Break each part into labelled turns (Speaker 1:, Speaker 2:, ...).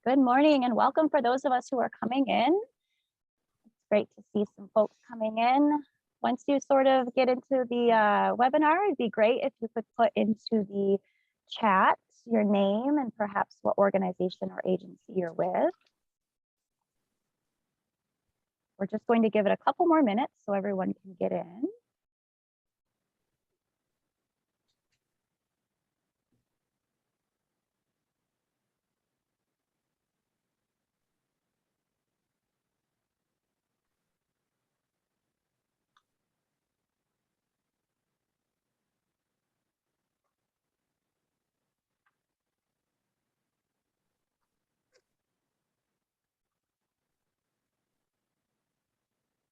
Speaker 1: Good morning and welcome for those of us who are coming in. It's great to see some folks coming in. Once you sort of get into the webinar, it'd be great if you could put into the chat your name and perhaps what organization or agency you're with. We're just going to give it a couple more minutes so everyone can get in.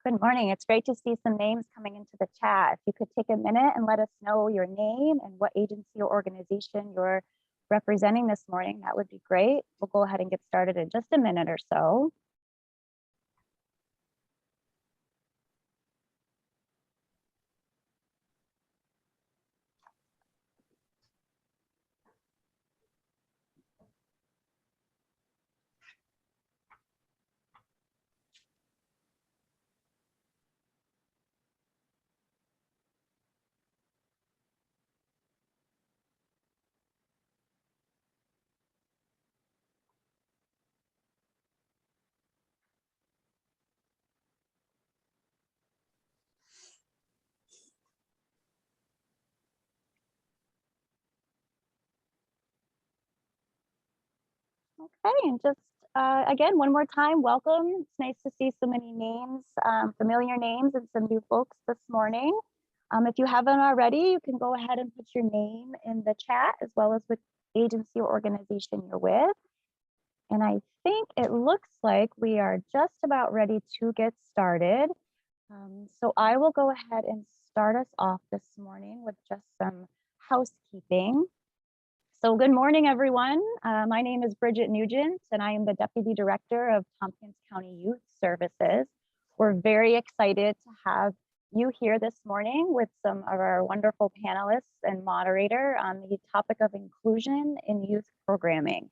Speaker 1: Good morning. It's great to see some names coming into the chat. If you could take a minute and let us know your name and what agency or organization you're representing this morning, that would be great. We'll go ahead and get started in just a minute or so. Okay, and just again, one more time, welcome. It's nice to see so many names, familiar names and some new folks this morning. If you haven't already, you can go ahead and put your name in the chat as well as with agency or organization you're with. And I think it looks like we are just about ready to get started. So I will go ahead and start us off this morning with just some housekeeping. So good morning, everyone. My name is Bridget Nugent, and I am the Deputy Director of Tompkins County Youth Services. We're very excited to have you here this morning with some of our wonderful panelists and moderator on the topic of inclusion in youth programming.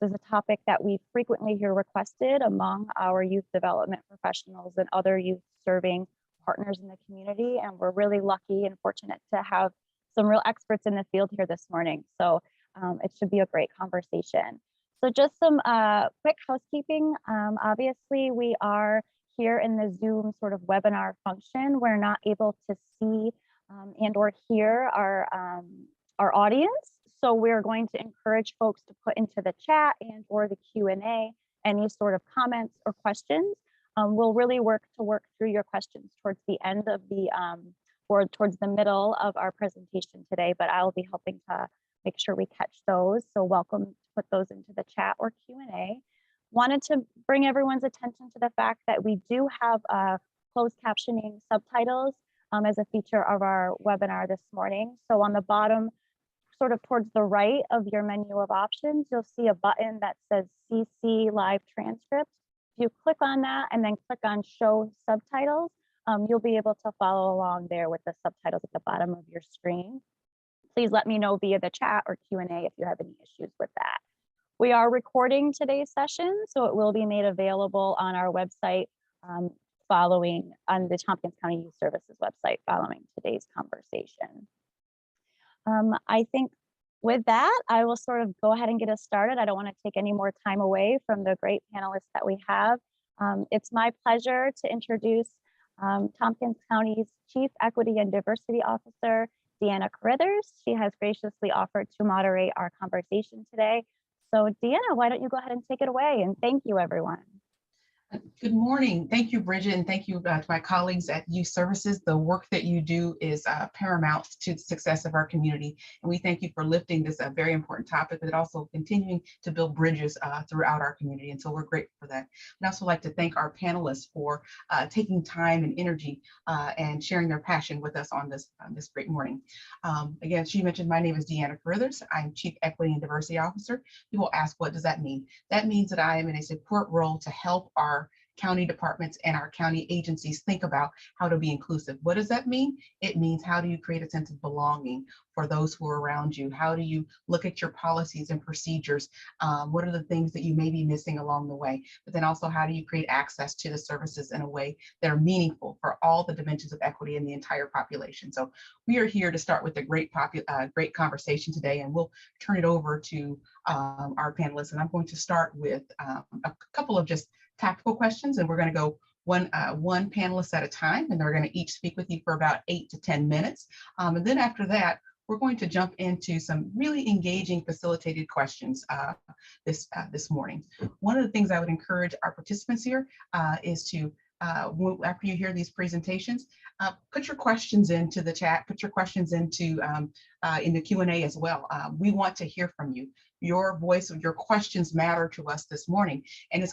Speaker 1: This is a topic that we frequently hear requested among our youth development professionals and other youth serving partners in the community, and we're really lucky and fortunate to have some real experts in the field here this morning. So it should be a great conversation. So just some quick housekeeping. Obviously, we are here in the Zoom sort of webinar function. We're not able to see and or hear our audience. So we're going to encourage folks to put into the chat and or the Q&A any sort of comments or questions. We'll really work through your questions towards the end of the or towards the middle of our presentation today, but I'll be helping to make sure we catch those. So welcome to put those into the chat or Q&A. Wanted to bring everyone's attention to the fact that we do have closed captioning subtitles as a feature of our webinar this morning. So on the bottom, sort of towards the right of your menu of options, you'll see a button that says CC Live Transcript. If you click on that and then click on Show Subtitles, you'll be able to follow along there with the subtitles at the bottom of your screen. Please let me know via the chat or Q&A if you have any issues with that. We are recording today's session, so it will be made available on our website following on the Tompkins County Youth Services website following today's conversation. I think with that, I will sort of go ahead and get us started. I don't want to take any more time away from the great panelists that we have. It's my pleasure to introduce Tompkins County's Chief Equity and Diversity Officer, Deanna Carrithers. She has graciously offered to moderate our conversation today. So Deanna, why don't you go ahead and take it away, and thank you, everyone.
Speaker 2: Good morning. Thank you, Bridget, and thank you to my colleagues at Youth Services. The work that you do is paramount to the success of our community, and we thank you for lifting this very important topic, but also continuing to build bridges throughout our community, and so we're grateful for that. I'd also like to thank our panelists for taking time and energy and sharing their passion with us on this great morning. Again, she mentioned my name is Deanna Carrithers. I'm Chief Equity and Diversity Officer. You will ask, what does that mean? That means that I am in a support role to help our county departments and our county agencies think about how to be inclusive. What does that mean? It means, how do you create a sense of belonging for those who are around you? How do you look at your policies and procedures? What are the things that you may be missing along the way? But then also, how do you create access to the services in a way that are meaningful for all the dimensions of equity in the entire population? So we are here to start with a great conversation today, and we'll turn it over to our panelists. And I'm going to start with a couple of just tactical questions, and we're going to go one panelist at a time, and they're going to each speak with you for about 8 to 10 minutes. And then after that, we're going to jump into some really engaging facilitated questions this morning. One of the things I would encourage our participants here is to, after you hear these presentations, put your questions into the chat, put your questions into in the Q&A as well. We want to hear from you. Your voice, your questions matter to us this morning, and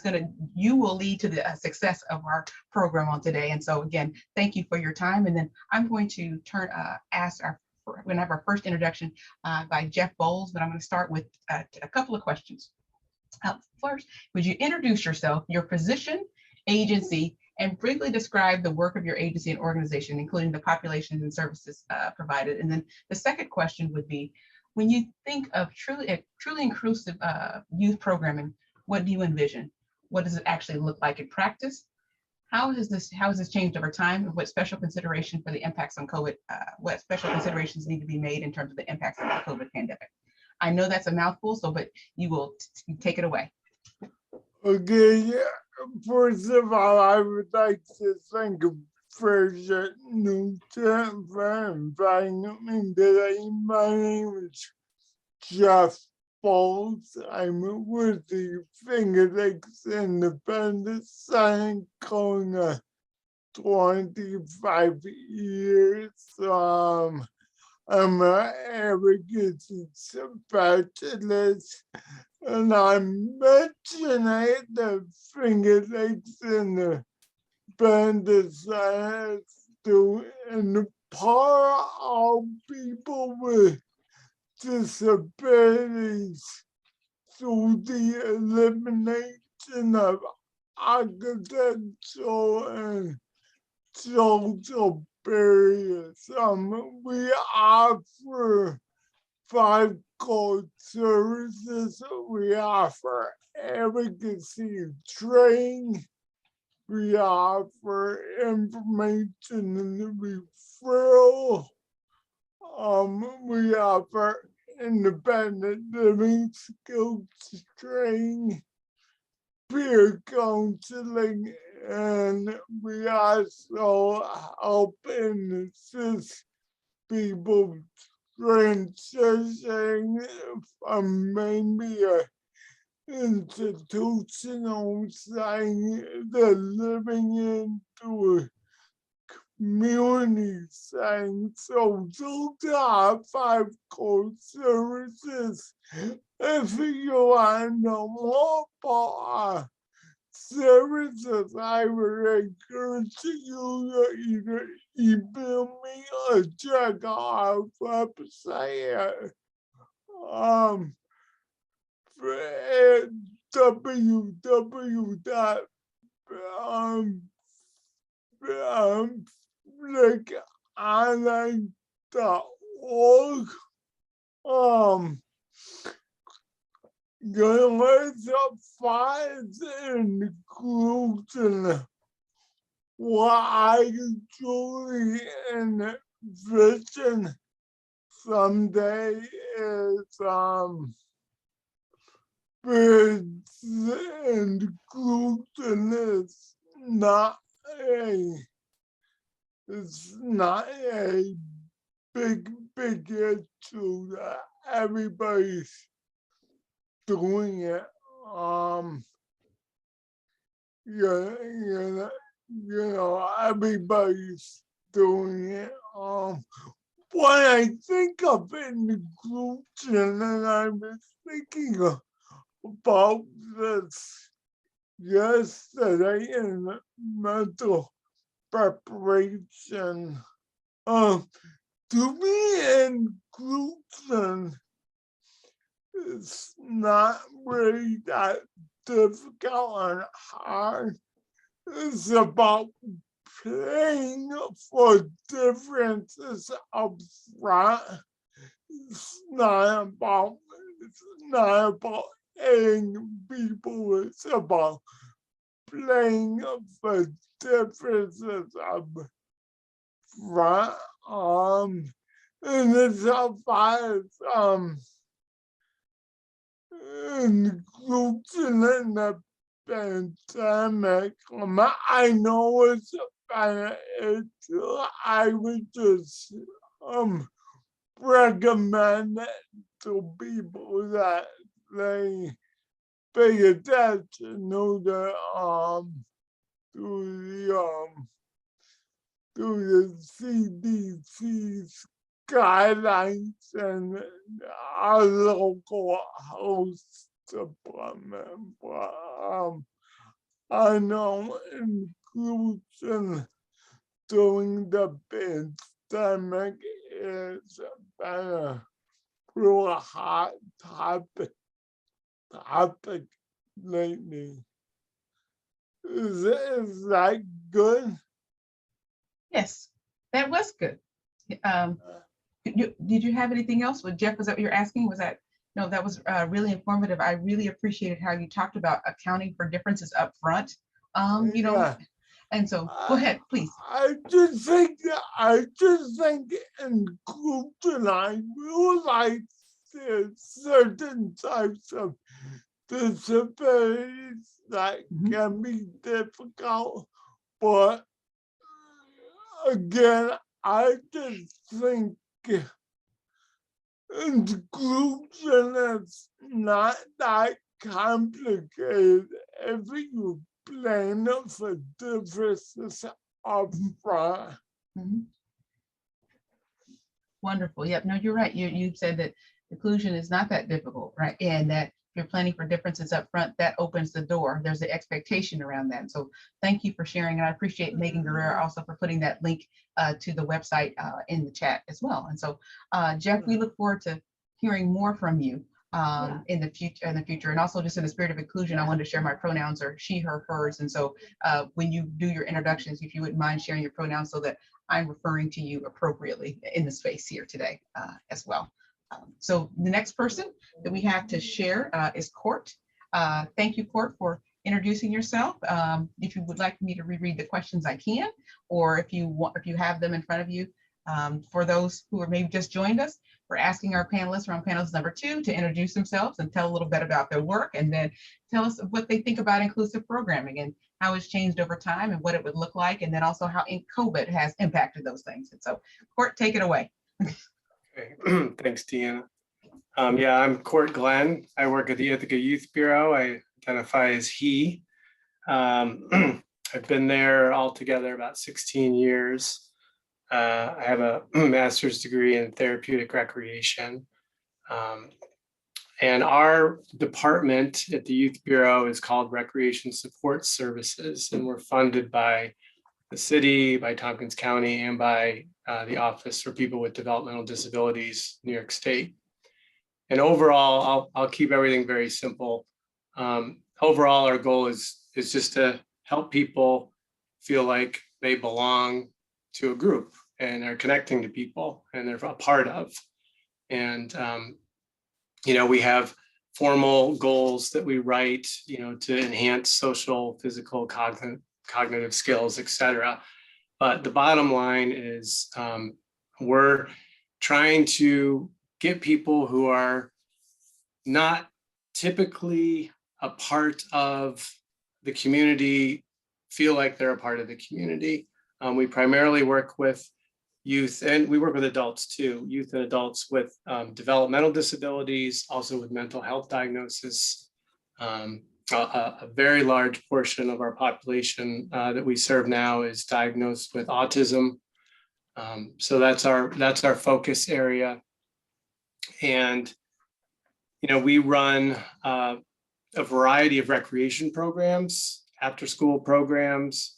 Speaker 2: you will lead to the success of our program on today. And so again, thank you for your time. And then I'm going to we're going to have our first introduction by Jeff Boles, but I'm going to start with a couple of questions. First, would you introduce yourself, your position, agency, and briefly describe the work of your agency and organization, including the populations and services provided? And then the second question would be, when you think of truly inclusive youth programming, what do you envision? What does it actually look like in practice? How has this changed over time? And what special consideration for the impacts on COVID? What special considerations need to be made in terms of the impacts of the COVID pandemic? I know that's a mouthful, but you will take it away.
Speaker 3: Okay, first of all, I would like to thank President Newton for inviting me today. My name is Jeff Boles. I'm with the Finger Lakes Independent Center going 25 years. I'm an advocacy specialist, and I mentioned the Finger Lakes Independent Center to empower all people with disabilities through the elimination of architectural and social barriers. We offer 5 core services. We offer advocacy training. We offer information and referral. We offer independent living skills training, peer counseling, and we also help and assist people transitioning from maybe a institutional setting they're living into a community setting. So those are 5 core services. If you want to know more about our services, I would encourage you to either email me or check out our website. www.fliconline.org. Let's find inclusion. What I truly envision someday is inclusion is not a big issue that everybody's doing it. Everybody's doing it. When I think of inclusion, and I was thinking about this yesterday in mental preparation. To me, inclusion is not really that difficult and hard. It's about playing for differences up front. It's not about hating people. It's about playing for differences up front. And it's about inclusion in the pandemic. I know it's I would just recommend it to people that they pay attention to the CDC's guidelines and our local health department. But I know inclusion during the pandemic is been a real hot topic lately. Is that good?
Speaker 2: Yes, that was good. Did you have anything else? Jeff, was that what you're asking? Was that, no, that was really informative. I really appreciated how you talked about accounting for differences up front. You know,
Speaker 3: Yeah.
Speaker 2: and so go ahead, please.
Speaker 3: I just think inclusion, I realize there's certain types of disabilities that can be difficult, but again, I just think inclusion is not that complicated if you plan for differences up front.
Speaker 2: Wonderful. Yep. No, you're right. You said that inclusion is not that difficult, right? And that if you're planning for differences up front, that opens the door. There's an expectation around that. So thank you for sharing. And I appreciate Megan Guerrero also for putting that link to the website in the chat as well. And so, Jeff, we look forward to hearing more from you in the future. And also just in the spirit of inclusion, I wanted to share my pronouns are she, her, hers. And so when you do your introductions, if you wouldn't mind sharing your pronouns so that I'm referring to you appropriately in the space here today as well. So the next person that we have to share is Court. Thank you, Court, for introducing yourself. If you would like me to reread the questions, I can, or if you have them in front of you. For those who are maybe just joined us, we're asking our panelists from panelist number 2 to introduce themselves and tell a little bit about their work, and then tell us what they think about inclusive programming and how it's changed over time and what it would look like, and then also how COVID has impacted those things. And so, Court, take it away.
Speaker 4: Okay. Thanks, Deanna. Yeah, I'm Court Glenn. I work at the Ithaca Youth Bureau. I identify as he. I've been there altogether about 16 years. I have a master's degree in therapeutic recreation. And our department at the Youth Bureau is called Recreation Support Services, and we're funded by the city, by Tompkins County, and by the Office for People with Developmental Disabilities, New York State. And overall, I'll keep everything very simple. Overall, our goal is just to help people feel like they belong to a group and are connecting to people and they're a part of. And you know, we have formal goals that we write, you know, to enhance social, physical, cognitive skills, etc. But the bottom line is we're trying to get people who are not typically a part of the community feel like they're a part of the community. We primarily work with youth, and we work with adults too, youth and adults with developmental disabilities, also with mental health diagnosis. A very large portion of our population that we serve now is diagnosed with autism. So that's our focus area. And, you know, we run a variety of recreation programs, after school programs,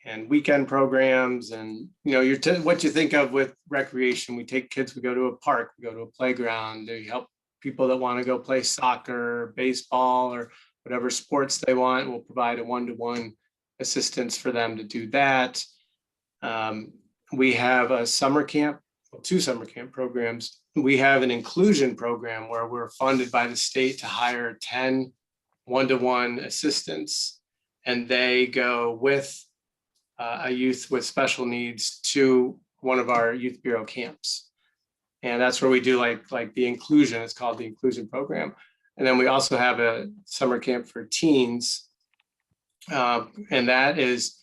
Speaker 4: and weekend programs. And, you know, what you think of with recreation, we take kids, we go to a park, we go to a playground, we help people that want to go play soccer, baseball, or whatever sports they want. We'll provide a one-to-one assistance for them to do that. We have a summer camp, well, 2 summer camp programs. We have an inclusion program where we're funded by the state to hire 10 one-to-one assistants, and they go with a youth with special needs to one of our youth bureau camps. And that's where we do like the inclusion, it's called the inclusion program. And then we also have a summer camp for teens. And that is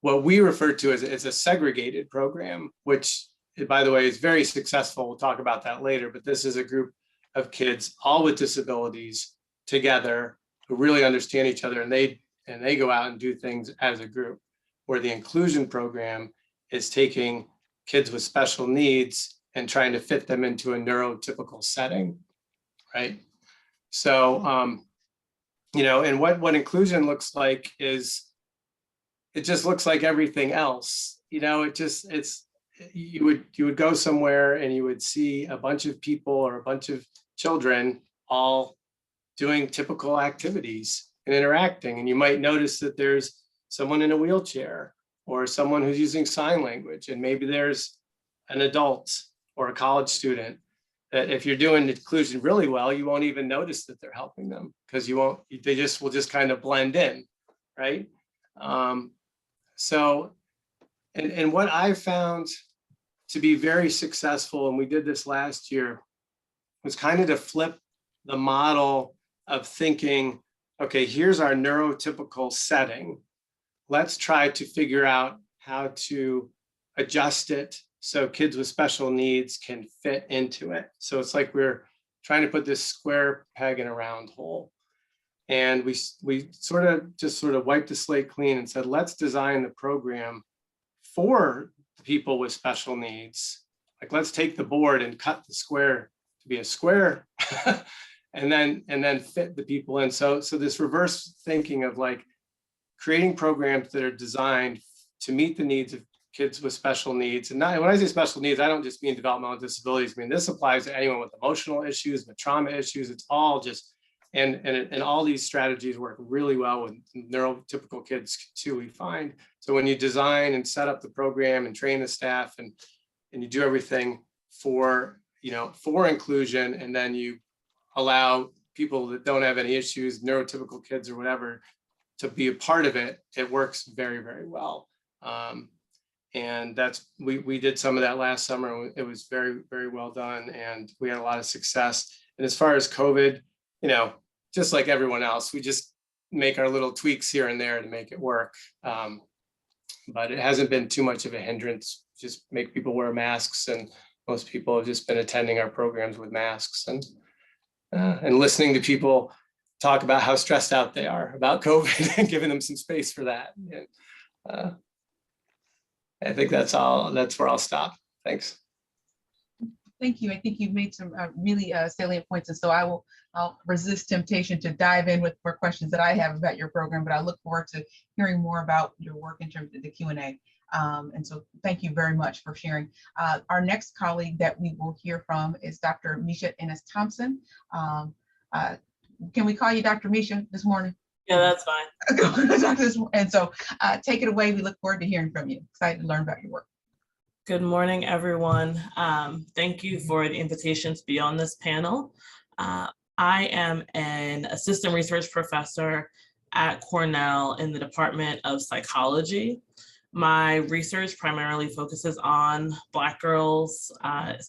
Speaker 4: what we refer to as a segregated program, which, by the way, is very successful. We'll talk about that later, but this is a group of kids, all with disabilities, together, who really understand each other, and they go out and do things as a group. Where the inclusion program is taking kids with special needs and trying to fit them into a neurotypical setting, right? So, you know, and what inclusion looks like is, it just looks like everything else. You know, you would go somewhere and you would see a bunch of people or a bunch of children all doing typical activities and interacting. And you might notice that there's someone in a wheelchair or someone who's using sign language. And maybe there's an adult or a college student that if you're doing inclusion really well, you won't even notice that they're helping them, because they will just kind of blend in, right? So, and what I found to be very successful, and we did this last year, was kind of to flip the model of thinking, okay, here's our neurotypical setting. Let's try to figure out how to adjust it so kids with special needs can fit into it. So it's like we're trying to put this square peg in a round hole. And we sort of wiped the slate clean and said, let's design the program for people with special needs. Like, let's take the board and cut the square to be a square and then fit the people in. So this reverse thinking of like creating programs that are designed to meet the needs of kids with special needs. And when I say special needs, I don't just mean developmental disabilities. I mean, this applies to anyone with emotional issues, with trauma issues. It's all just, and all these strategies work really well with neurotypical kids too, we find. So when you design and set up the program and train the staff and you do everything for inclusion, and then you allow people that don't have any issues, neurotypical kids or whatever, to be a part of it, it works very, very well. And we did some of that last summer. It was very, very well done, and we had a lot of success. And as far as COVID, just like everyone else, we just make our little tweaks here and there to make it work. But it hasn't been too much of a hindrance. Just make people wear masks, and most people have just been attending our programs with masks and listening to people talk about how stressed out they are about COVID and giving them some space for that. And, I think that's all. That's where I'll stop. Thanks.
Speaker 2: Thank you. I think you've made some really salient points, and so I'll resist temptation to dive in with more questions that I have about your program, but I look forward to hearing more about your work in terms of the Q&A. And so thank you very much for sharing. Our next colleague that we will hear from is Dr. Mishaennis Thompson. Can we call you Dr. Misha this morning?
Speaker 5: Yeah, that's fine.
Speaker 2: And so take it away. We look forward to hearing from you. Excited to learn about your work.
Speaker 5: Good morning, everyone. Thank you for the invitation to be on this panel. I am an assistant research professor at Cornell in the Department of Psychology. My research primarily focuses on Black girls,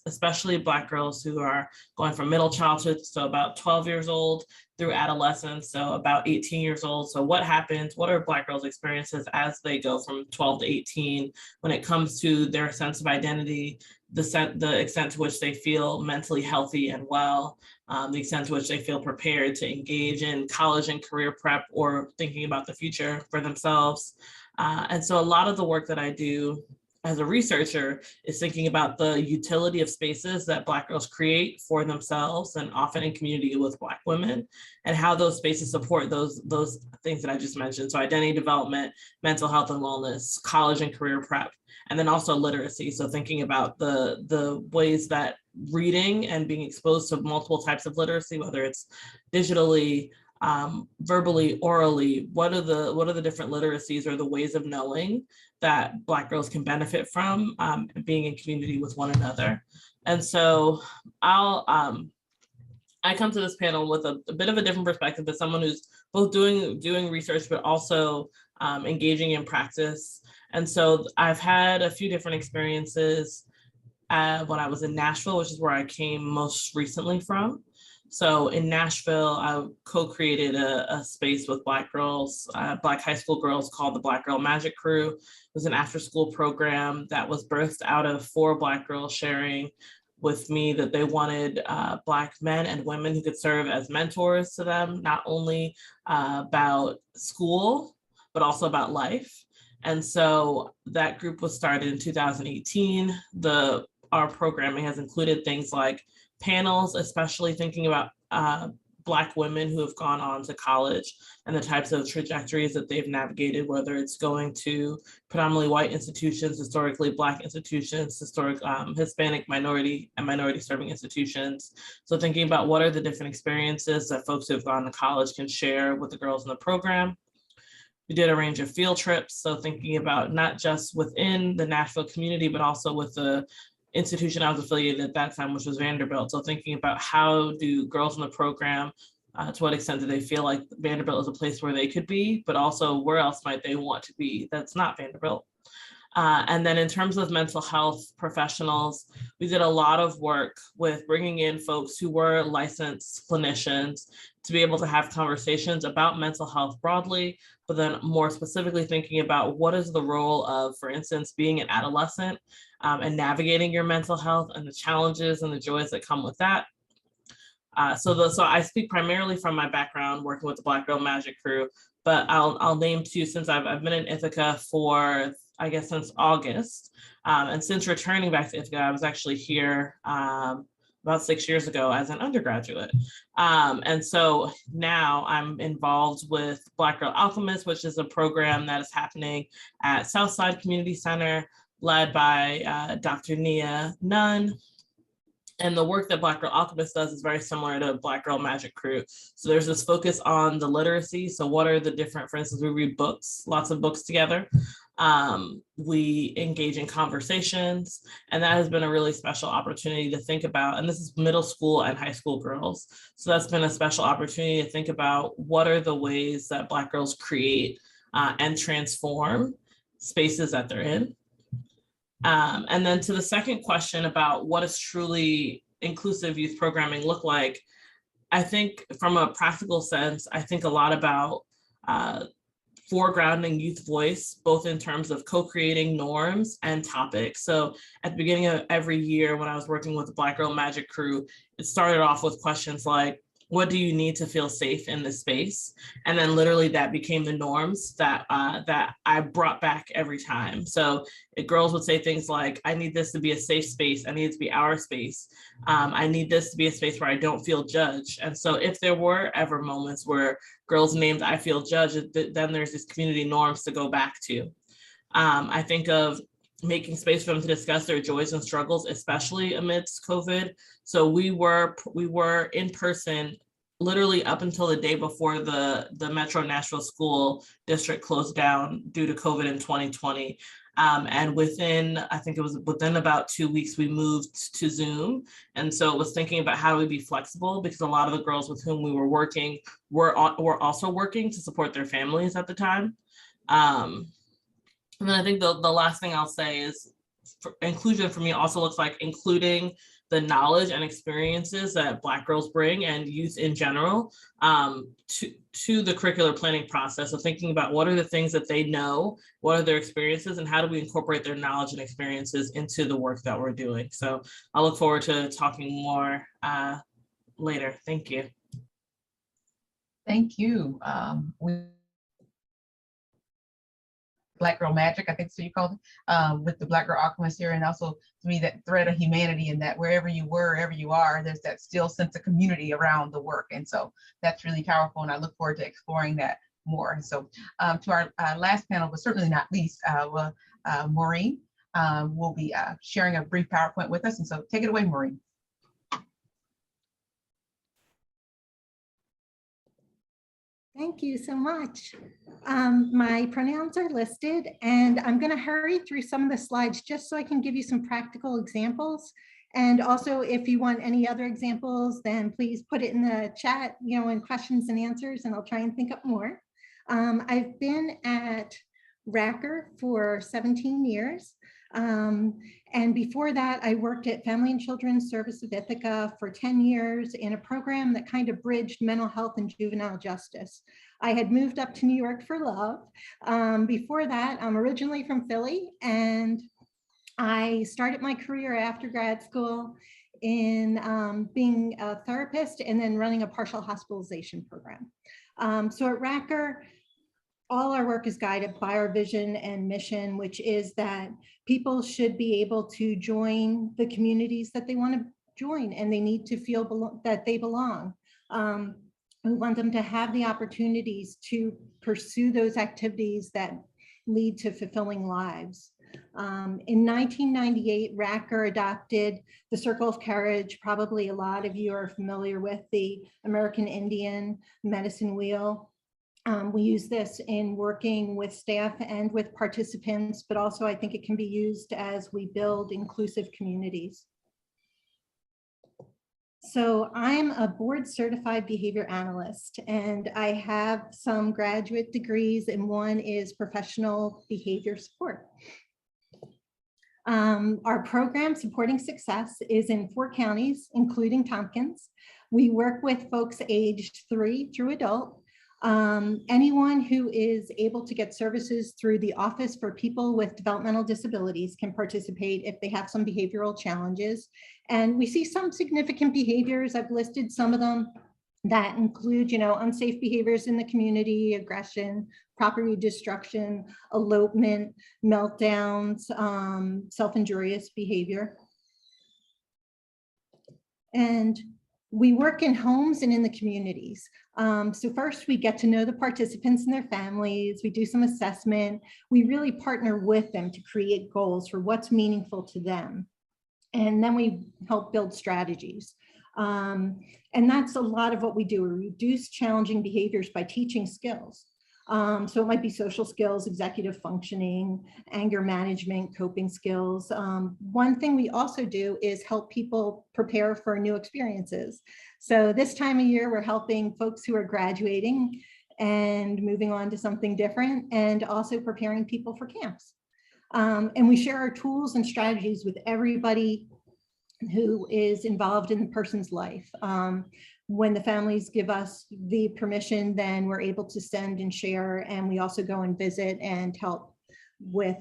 Speaker 5: especially Black girls who are going from middle childhood, so about 12 years old, through adolescence, so about 18 years old. So what happens, what are Black girls' experiences as they go from 12 to 18 when it comes to their sense of identity, the extent to which they feel mentally healthy and well, the extent to which they feel prepared to engage in college and career prep or thinking about the future for themselves. And so a lot of the work that I do as a researcher is thinking about the utility of spaces that Black girls create for themselves and often in community with Black women, and how those spaces support those things that I just mentioned. So identity development, mental health and wellness, college and career prep, and then also literacy. So thinking about the ways that reading and being exposed to multiple types of literacy, whether it's digitally, verbally, orally, what are the different literacies or the ways of knowing that Black girls can benefit from being in community with one another. And so I come to this panel with a bit of a different perspective as someone who's both doing research, but also engaging in practice. And so I've had a few different experiences when I was in Nashville, which is where I came most recently from. So in Nashville, I co-created a space with Black girls, Black high school girls, called the Black Girl Magic Crew. It was an after-school program that was birthed out of 4 Black girls sharing with me that they wanted Black men and women who could serve as mentors to them, not only about school, but also about life. And so that group was started in 2018. Our programming has included things like panels, especially thinking about Black women who have gone on to college and the types of trajectories that they've navigated, whether it's going to predominantly white institutions, historically Black institutions, Hispanic, minority, and minority serving institutions. So thinking about what are the different experiences that folks who have gone to college can share with the girls in the program. We did a range of field trips. So thinking about not just within the Nashville community, but also with the institution I was affiliated at that time, which was Vanderbilt. So thinking about how do girls in the program, to what extent do they feel like Vanderbilt is a place where they could be, but also where else might they want to be that's not Vanderbilt. And then in terms of mental health professionals, we did a lot of work with bringing in folks who were licensed clinicians to be able to have conversations about mental health broadly, but then more specifically thinking about what is the role of, for instance, being an adolescent and navigating your mental health and the challenges and the joys that come with that. So I speak primarily from my background working with the Black Girl Magic Crew, but I'll name 2 since I've been in Ithaca for, I guess, since August. And since returning back to Ithaca, I was actually here about 6 years ago as an undergraduate. And so now I'm involved with Black Girl Alchemist, which is a program that is happening at Southside Community Center, led by Dr. Nia Nunn. And the work that Black Girl Alchemist does is very similar to Black Girl Magic Crew. So there's this focus on the literacy. So what are the different, for instance, we read books, lots of books together. We engage in conversations, and that has been a really special opportunity to think about, and this is middle school and high school girls. So that's been a special opportunity to think about what are the ways that Black girls create and transform spaces that they're in. And then to the second question about what does truly inclusive youth programming look like, I think from a practical sense, I think a lot about foregrounding youth voice, both in terms of co-creating norms and topics. So at the beginning of every year when I was working with the Black Girl Magic Crew, it started off with questions like, what do you need to feel safe in this space? And then literally that became the norms that I brought back every time. So girls would say things like, I need this to be a safe space. I need it to be our space. I need this to be a space where I don't feel judged. And so if there were ever moments where girls named I feel judged, then there's these community norms to go back to. I think of making space for them to discuss their joys and struggles, especially amidst COVID. So we were in person literally up until the day before the Metro Nashville School District closed down due to COVID in 2020. And I think it was within about 2 weeks, we moved to Zoom. And so it was thinking about how do we be flexible, because a lot of the girls with whom we were working were also working to support their families at the time. And then I think the last thing I'll say is inclusion for me also looks like including the knowledge and experiences that Black girls bring and youth in general to the curricular planning process. So thinking about what are the things that they know, what are their experiences, and how do we incorporate their knowledge and experiences into the work that we're doing. So I look forward to talking more later. Thank you.
Speaker 2: Thank you. Black Girl Magic, I think so you called it, with the Black Girl Alchemist here, and also to me that thread of humanity, and that wherever you were, wherever you are, there's that still sense of community around the work, and so that's really powerful, and I look forward to exploring that more. And so to our last panel, but certainly not least, Maureen will be sharing a brief PowerPoint with us, and so take it away, Maureen.
Speaker 6: Thank you so much. My pronouns are listed, and I'm going to hurry through some of the slides just so I can give you some practical examples. And also, if you want any other examples, then please put it in the chat, in questions and answers, and I'll try and think up more. I've been at Racker for 17 years. And before that, I worked at Family and Children's Service of Ithaca for 10 years in a program that kind of bridged mental health and juvenile justice. I had moved up to New York for love. Before that, I'm originally from Philly, and I started my career after grad school in being a therapist and then running a partial hospitalization program. So at Racker, all our work is guided by our vision and mission, which is that people should be able to join the communities that they want to join, and they need to feel that they belong. We want them to have the opportunities to pursue those activities that lead to fulfilling lives. In 1998, Racker adopted the Circle of Courage. Probably a lot of you are familiar with the American Indian medicine wheel. We use this in working with staff and with participants, but also I think it can be used as we build inclusive communities. So I'm a board certified behavior analyst, and I have some graduate degrees, and one is professional behavior support. Our program Supporting Success is in 4 counties, including Tompkins. We work with folks aged 3 through adult. Anyone who is able to get services through the Office for People with Developmental Disabilities can participate if they have some behavioral challenges. And we see some significant behaviors. I've listed some of them that include, unsafe behaviors in the community, aggression, property destruction, elopement, meltdowns, self-injurious behavior. And we work in homes and in the communities. So first we get to know the participants and their families. We do some assessment. We really partner with them to create goals for what's meaningful to them. And then we help build strategies. And that's a lot of what we do. We reduce challenging behaviors by teaching skills. So it might be social skills, executive functioning, anger management, coping skills. One thing we also do is help people prepare for new experiences. So this time of year, we're helping folks who are graduating and moving on to something different, and also preparing people for camps. And we share our tools and strategies with everybody who is involved in the person's life. When the families give us the permission, then we're able to send and share, and we also go and visit and help with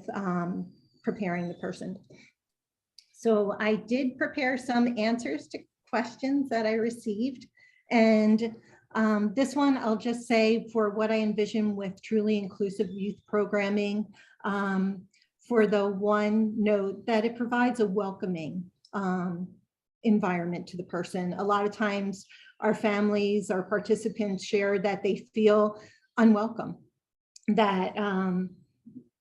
Speaker 6: preparing the person. So I did prepare some answers to questions that I received, and this one I'll just say for what I envision with truly inclusive youth programming, for the one note that it provides a welcoming environment to the person. A lot of times our families, our participants share that they feel unwelcome, that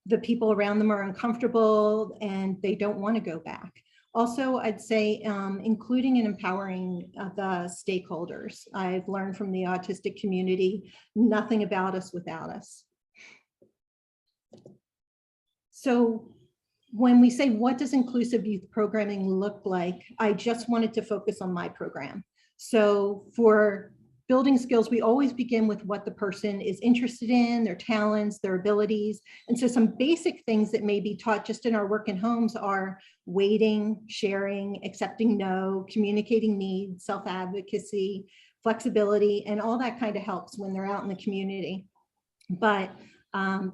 Speaker 6: the people around them are uncomfortable and they don't want to go back. Also, I'd say including and empowering the stakeholders. I've learned from the autistic community, nothing about us without us. So when we say, what does inclusive youth programming look like? I just wanted to focus on my program. So for building skills, we always begin with what the person is interested in, their talents, their abilities. And so some basic things that may be taught just in our work in homes are waiting, sharing, accepting no, communicating needs, self-advocacy, flexibility, and all that kind of helps when they're out in the community. But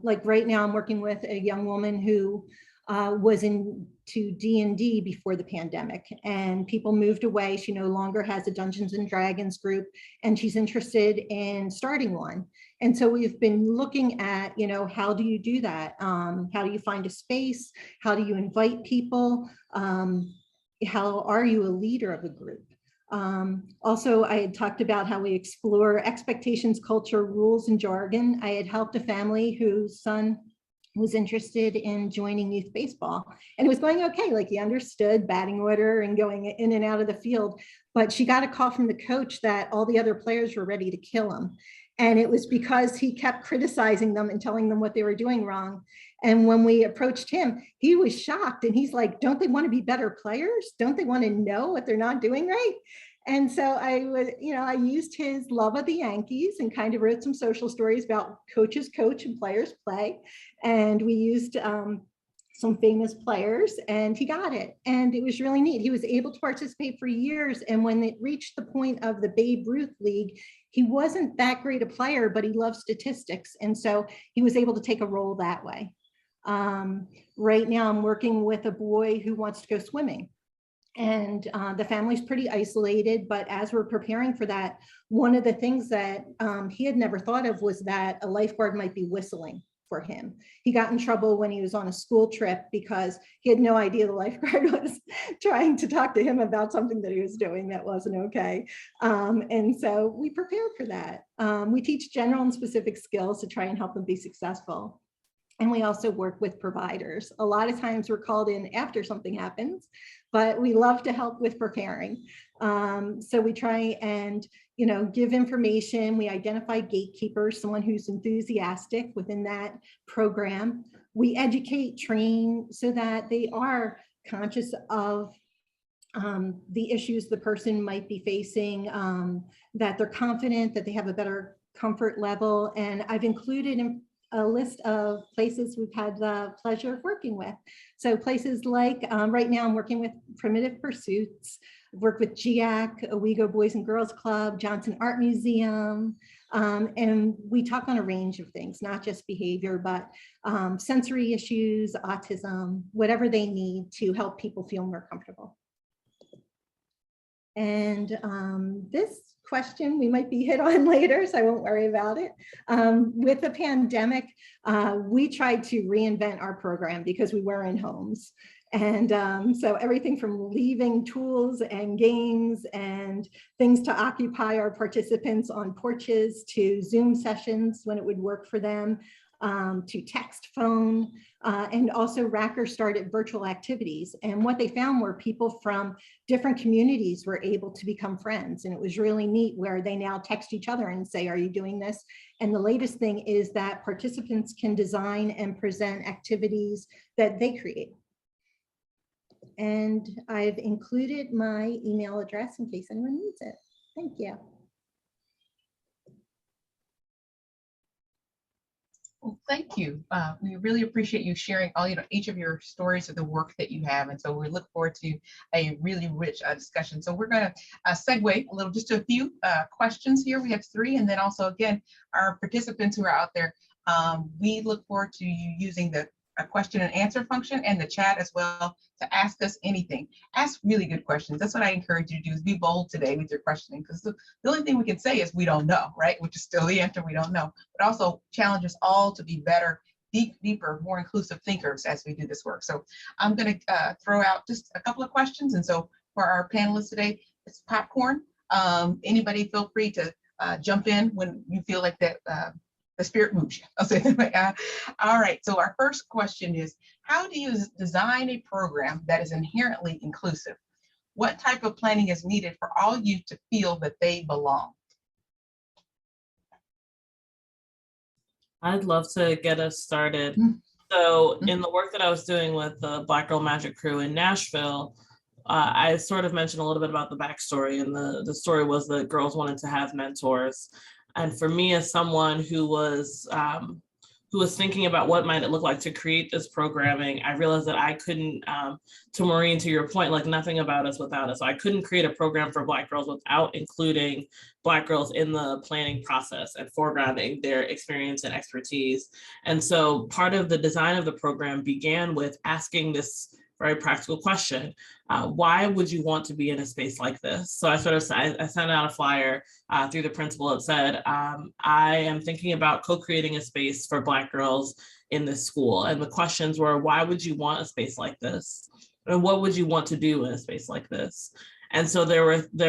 Speaker 6: like right now, I'm working with a young woman who was into D&D before the pandemic, and people moved away. She no longer has a Dungeons and Dragons group, and she's interested in starting one. And so we've been looking at, how do you do that? How do you find a space? How do you invite people? How are you a leader of a group? Also, I had talked about how we explore expectations, culture, rules, and jargon. I had helped a family whose son was interested in joining youth baseball, and it was going okay. Like, he understood batting order and going in and out of the field, but she got a call from the coach that all the other players were ready to kill him. And it was because he kept criticizing them and telling them what they were doing wrong. And when we approached him, he was shocked. And he's like, don't they want to be better players? Don't they want to know what they're not doing right? And so I used his love of the Yankees and kind of wrote some social stories about coaches coach and players play. And we used some famous players, and he got it. And it was really neat. He was able to participate for years. And when it reached the point of the Babe Ruth League, he wasn't that great a player, but he loved statistics. And so he was able to take a role that way. Right now I'm working with a boy who wants to go swimming. And the family's pretty isolated, but as we're preparing for that, one of the things that he had never thought of was that a lifeguard might be whistling for him. He got in trouble when he was on a school trip because he had no idea the lifeguard was trying to talk to him about something that he was doing that wasn't okay. And so we prepared for that. We teach general and specific skills to try and help them be successful. And we also work with providers. A lot of times we're called in after something happens, but we love to help with preparing. So we try and, give information. We identify gatekeepers, someone who's enthusiastic within that program. We educate, train so that they are conscious of the issues the person might be facing, that they're confident, that they have a better comfort level. And I've included in a list of places we've had the pleasure of working with. So places like, right now I'm working with Primitive Pursuits, I've worked with GIAC, Owego Boys and Girls Club, Johnson Art Museum, and we talk on a range of things, not just behavior, but sensory issues, autism, whatever they need to help people feel more comfortable. And this question we might be hit on later, so I won't worry about it. With the pandemic, we tried to reinvent our program because we were in homes. And so everything from leaving tools and games and things to occupy our participants on porches, to Zoom sessions when it would work for them, to text, phone, and also Racker started virtual activities. And what they found were people from different communities were able to become friends. And it was really neat where they now text each other and say, are you doing this? And the latest thing is that participants can design and present activities that they create. And I've included my email address in case anyone needs it. Thank you.
Speaker 2: Well, thank you. We really appreciate you sharing all, each of your stories of the work that you have. And so we look forward to a really rich discussion. So we're going to segue a little, just to a few questions here. We have 3. And then also, again, our participants who are out there, we look forward to you using the question and answer function and the chat as well to ask us anything. Ask really good questions. That's what I encourage you to do, is be bold today with your questioning, because the only thing we can say is we don't know, right? Which is still the answer, we don't know. But also challenge us all to be better, deeper, more inclusive thinkers as we do this work. So I'm going to throw out just a couple of questions. And so for our panelists today, it's popcorn. Anybody feel free to jump in when you feel like that the spirit moves you. I'll say that way. All right, so our first question is, how do you design a program that is inherently inclusive? What type of planning is needed for all youth to feel that they belong?
Speaker 5: I'd love to get us started. So in the work that I was doing with the Black Girl Magic crew in Nashville, I sort of mentioned a little bit about the backstory, and the story was that girls wanted to have mentors. And for me, as someone who was thinking about what might it look like to create this programming, I realized that I couldn't, to Maureen, to your point, like nothing about us without us. So I couldn't create a program for Black girls without including Black girls in the planning process and foregrounding their experience and expertise. And so part of the design of the program began with asking this very practical question. Why would you want to be in a space like this? So I sent out a flyer through the principal that said, I am thinking about co-creating a space for Black girls in this school. And the questions were, why would you want a space like this? And what would you want to do in a space like this? And so there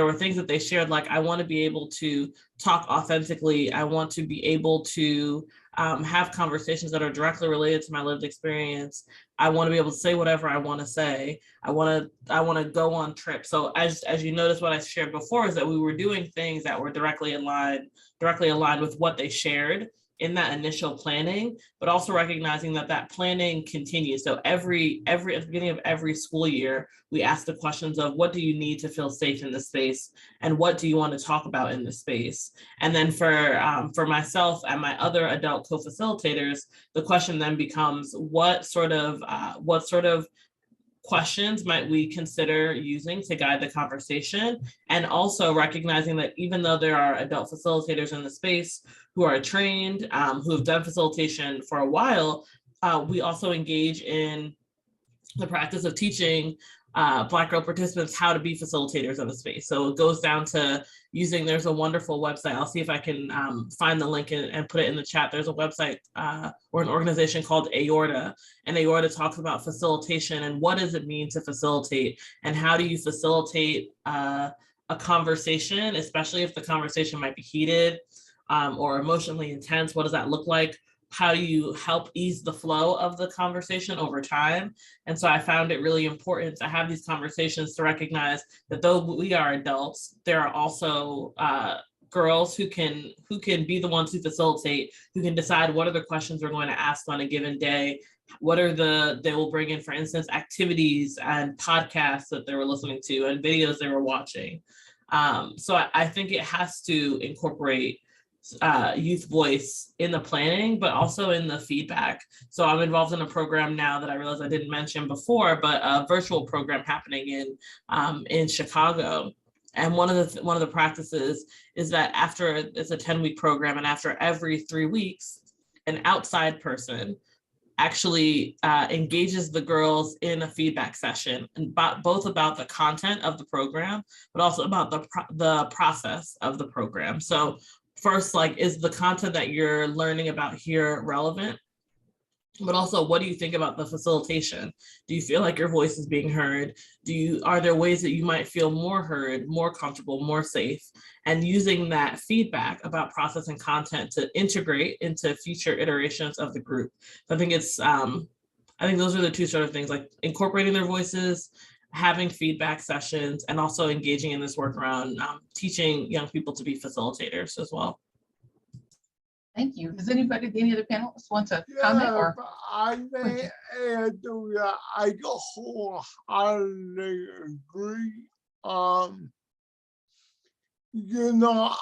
Speaker 5: were things that they shared, like, I want to be able to talk authentically. I want to be able to have conversations that are directly related to my lived experience. I want to be able to say whatever I want to say. I want to go on trips. So as you notice, what I shared before is that we were doing things that were directly aligned with what they shared in that initial planning, but also recognizing that that planning continues. So every at the beginning of every school year, we ask the questions of what do you need to feel safe in this space, and what do you want to talk about in this space. And then for myself and my other adult co-facilitators, the question then becomes what sort of questions might we consider using to guide the conversation, and also recognizing that even though there are adult facilitators in the space who are trained, who have done facilitation for a while, we also engage in the practice of teaching Black girl participants how to be facilitators in the space. So it goes down to using, there's a wonderful website. I'll see if I can find the link and put it in the chat. There's a website or an organization called Aorta, and Aorta talks about facilitation and what does it mean to facilitate, and how do you facilitate a conversation, especially if the conversation might be heated or emotionally intense. What does that look like? How do you help ease the flow of the conversation over time? And so I found it really important to have these conversations to recognize that though we are adults, there are also girls who can be the ones who facilitate, who can decide what are the questions we're going to ask on a given day, what are they will bring in, for instance, activities and podcasts that they were listening to and videos they were watching. So I think it has to incorporate youth voice in the planning, but also in the feedback. So I'm involved in a program now that I realized I didn't mention before, but a virtual program happening in Chicago. And one of the practices is that after, it's a 10-week program, and after every 3 weeks, an outside person actually engages the girls in a feedback session, and both about the content of the program, but also about the process of the program. So first, like, is the content that you're learning about here relevant? But also, what do you think about the facilitation? Do you feel like your voice is being heard? Are there ways that you might feel more heard, more comfortable, more safe? And using that feedback about process and content to integrate into future iterations of the group. So I think I think those are the two sort of things, like incorporating their voices, having feedback sessions, and also engaging in this work around teaching young people to be facilitators as well.
Speaker 2: Thank you. Does any other panelists want to comment? Or
Speaker 3: I may add to that. I wholeheartedly agree. You know,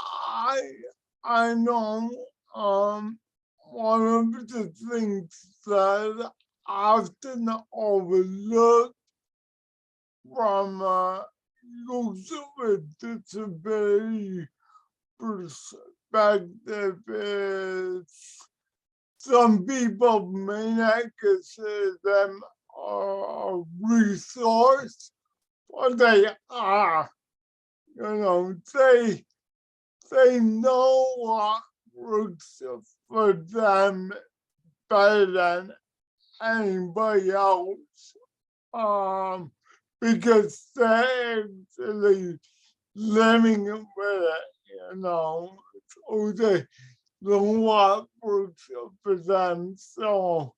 Speaker 3: I know one of the things that often overlooked from youth with disability perspective is some people may not consider them a resource, but they are. You know, they know what works for them better than anybody else. Because they're actually living with it, you know, so they know what works for them. So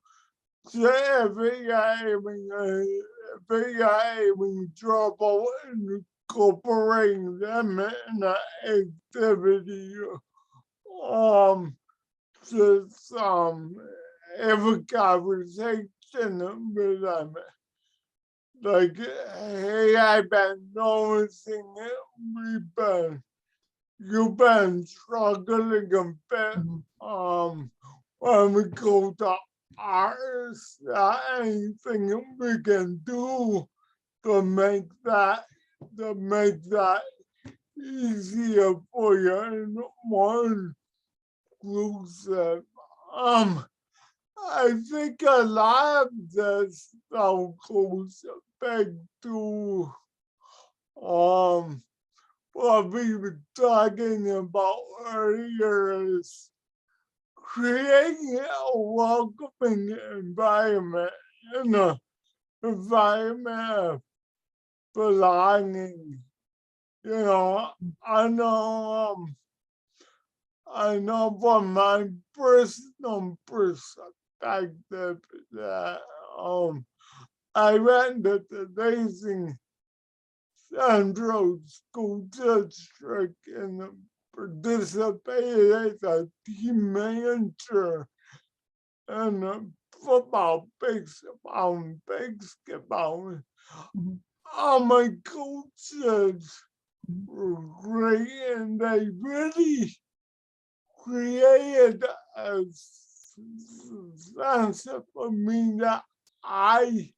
Speaker 3: if they got having trouble incorporating them in an activity, just have a conversation with them. Like, hey, I've been noticing it. You've been struggling a bit. When we go to artists, anything we can do to make that easier for you and more inclusive. I think a lot of this stuff goes back to what we were talking about earlier, is creating a welcoming environment, and an environment of belonging. You know, I know I know from my personal perspective that I went to the Racing Central School District and participated as a team manager in football, baseball, and basketball.
Speaker 2: Mhm.
Speaker 3: All my coaches were great, and they really created a sense for me that I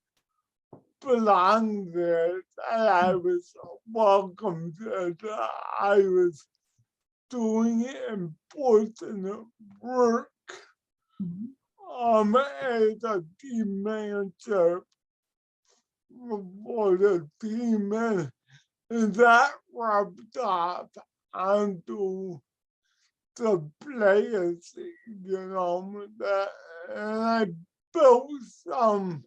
Speaker 3: belonged there, that I was welcome, that I was doing important work
Speaker 2: Mhm.
Speaker 3: as a team manager for the team, and that rubbed off onto the players, that, and I built some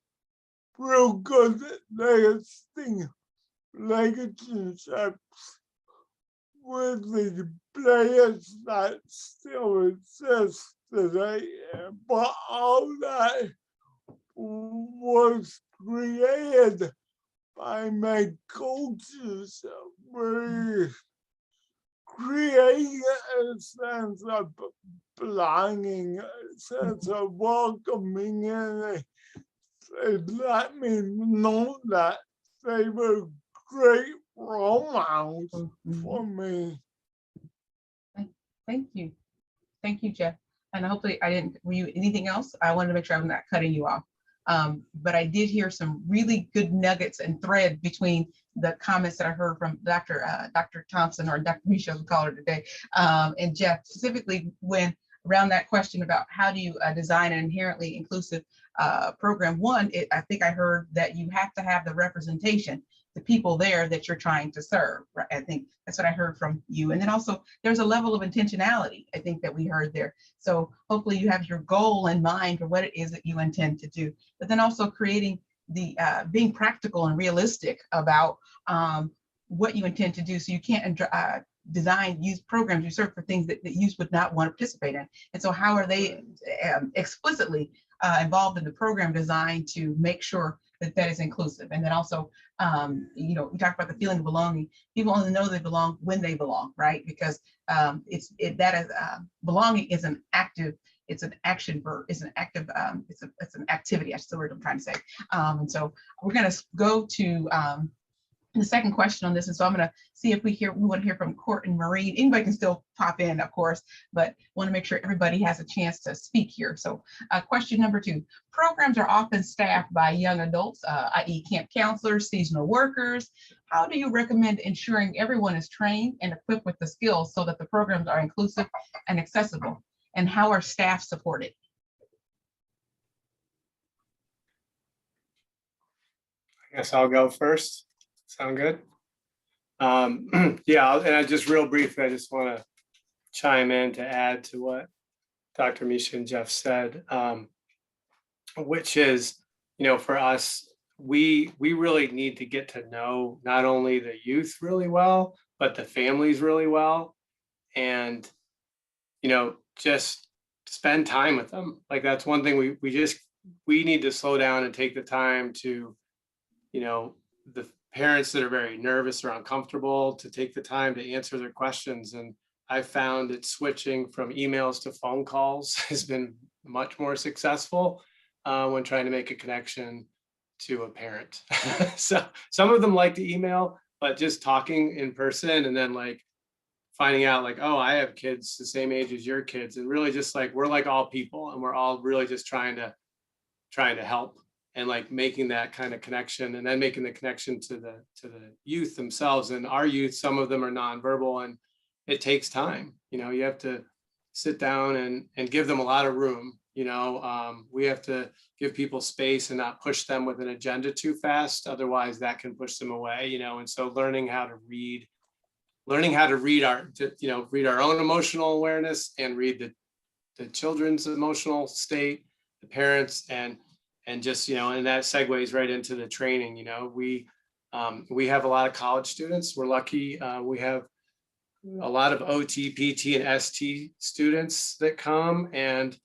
Speaker 3: real good lasting relationships with the players that still exist today. But all that was created by my coaches, were creating a sense of belonging, a sense of welcoming, and they let me know that they were great role models for me.
Speaker 2: Thank you. Thank you, Jeff. And hopefully I didn't, were you anything else? I wanted to make sure I'm not cutting you off. But I did hear some really good nuggets and thread between the comments that I heard from Dr. Thompson, or Dr. Misha, we call her today, and Jeff, specifically when around that question about how do you design an inherently inclusive program. One, I think I heard that you have to have the representation, the people there that you're trying to serve. Right? I think that's what I heard from you. And then also there's a level of intentionality, I think, that we heard there. So hopefully you have your goal in mind for what it is that you intend to do, but then also creating the being practical and realistic about what you intend to do. So you can't design youth programs you serve for things that youth would not want to participate in. And so how are they explicitly involved in the program design to make sure that that is inclusive? And then also, you know, we talked about the feeling of belonging. People only know they belong when they belong, right? Because belonging is an active, it's an action verb, it's an active, it's an activity. That's the word I'm trying to say. And so we're going to go to the second question on this. And so I'm going to see if we want to hear from Court and Maureen. Anybody can still pop in, of course, but want to make sure everybody has a chance to speak here. So question number 2, programs are often staffed by young adults, i.e. camp counselors, seasonal workers. How do you recommend ensuring everyone is trained and equipped with the skills so that the programs are inclusive and accessible? And how are staff supported?
Speaker 4: I guess I'll go first. Sound good? Yeah, and I just real briefly, I just want to chime in to add to what Dr. Misha and Jeff said, which is, you know, for us, we really need to get to know not only the youth really well, but the families really well, and, you know, just spend time with them. Like that's one thing we need to slow down and take the time to, you know, the parents that are very nervous or uncomfortable, to take the time to answer their questions. And I found that switching from emails to phone calls has been much more successful when trying to make a connection to a parent. So some of them like to email, but just talking in person and then like finding out like, oh, I have kids the same age as your kids, and really just like, we're like all people and we're all really just trying to help, and like making that kind of connection, and then making the connection to the youth themselves. And our youth, some of them are nonverbal, and it takes time. You know, you have to sit down and give them a lot of room. You know, we have to give people space and not push them with an agenda too fast. Otherwise that can push them away, you know. And so learning how to read our own emotional awareness and read the children's emotional state, the parents, and just, you know, and that segues right into the training. You know, we have a lot of college students. We're lucky. We have a lot of OT, PT, and ST students that come, and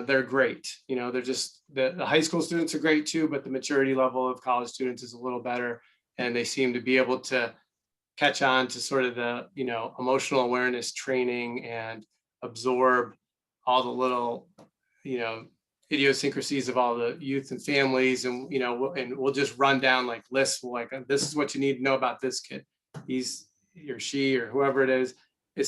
Speaker 4: they're great. You know, they're just, the high school students are great too, but the maturity level of college students is a little better, and they seem to be able to catch on to sort of the, you know, emotional awareness training and absorb all the little, you know, idiosyncrasies of all the youth and families. And, you know, and we'll just run down like lists, like, this is what you need to know about this kid. He or she or whoever it is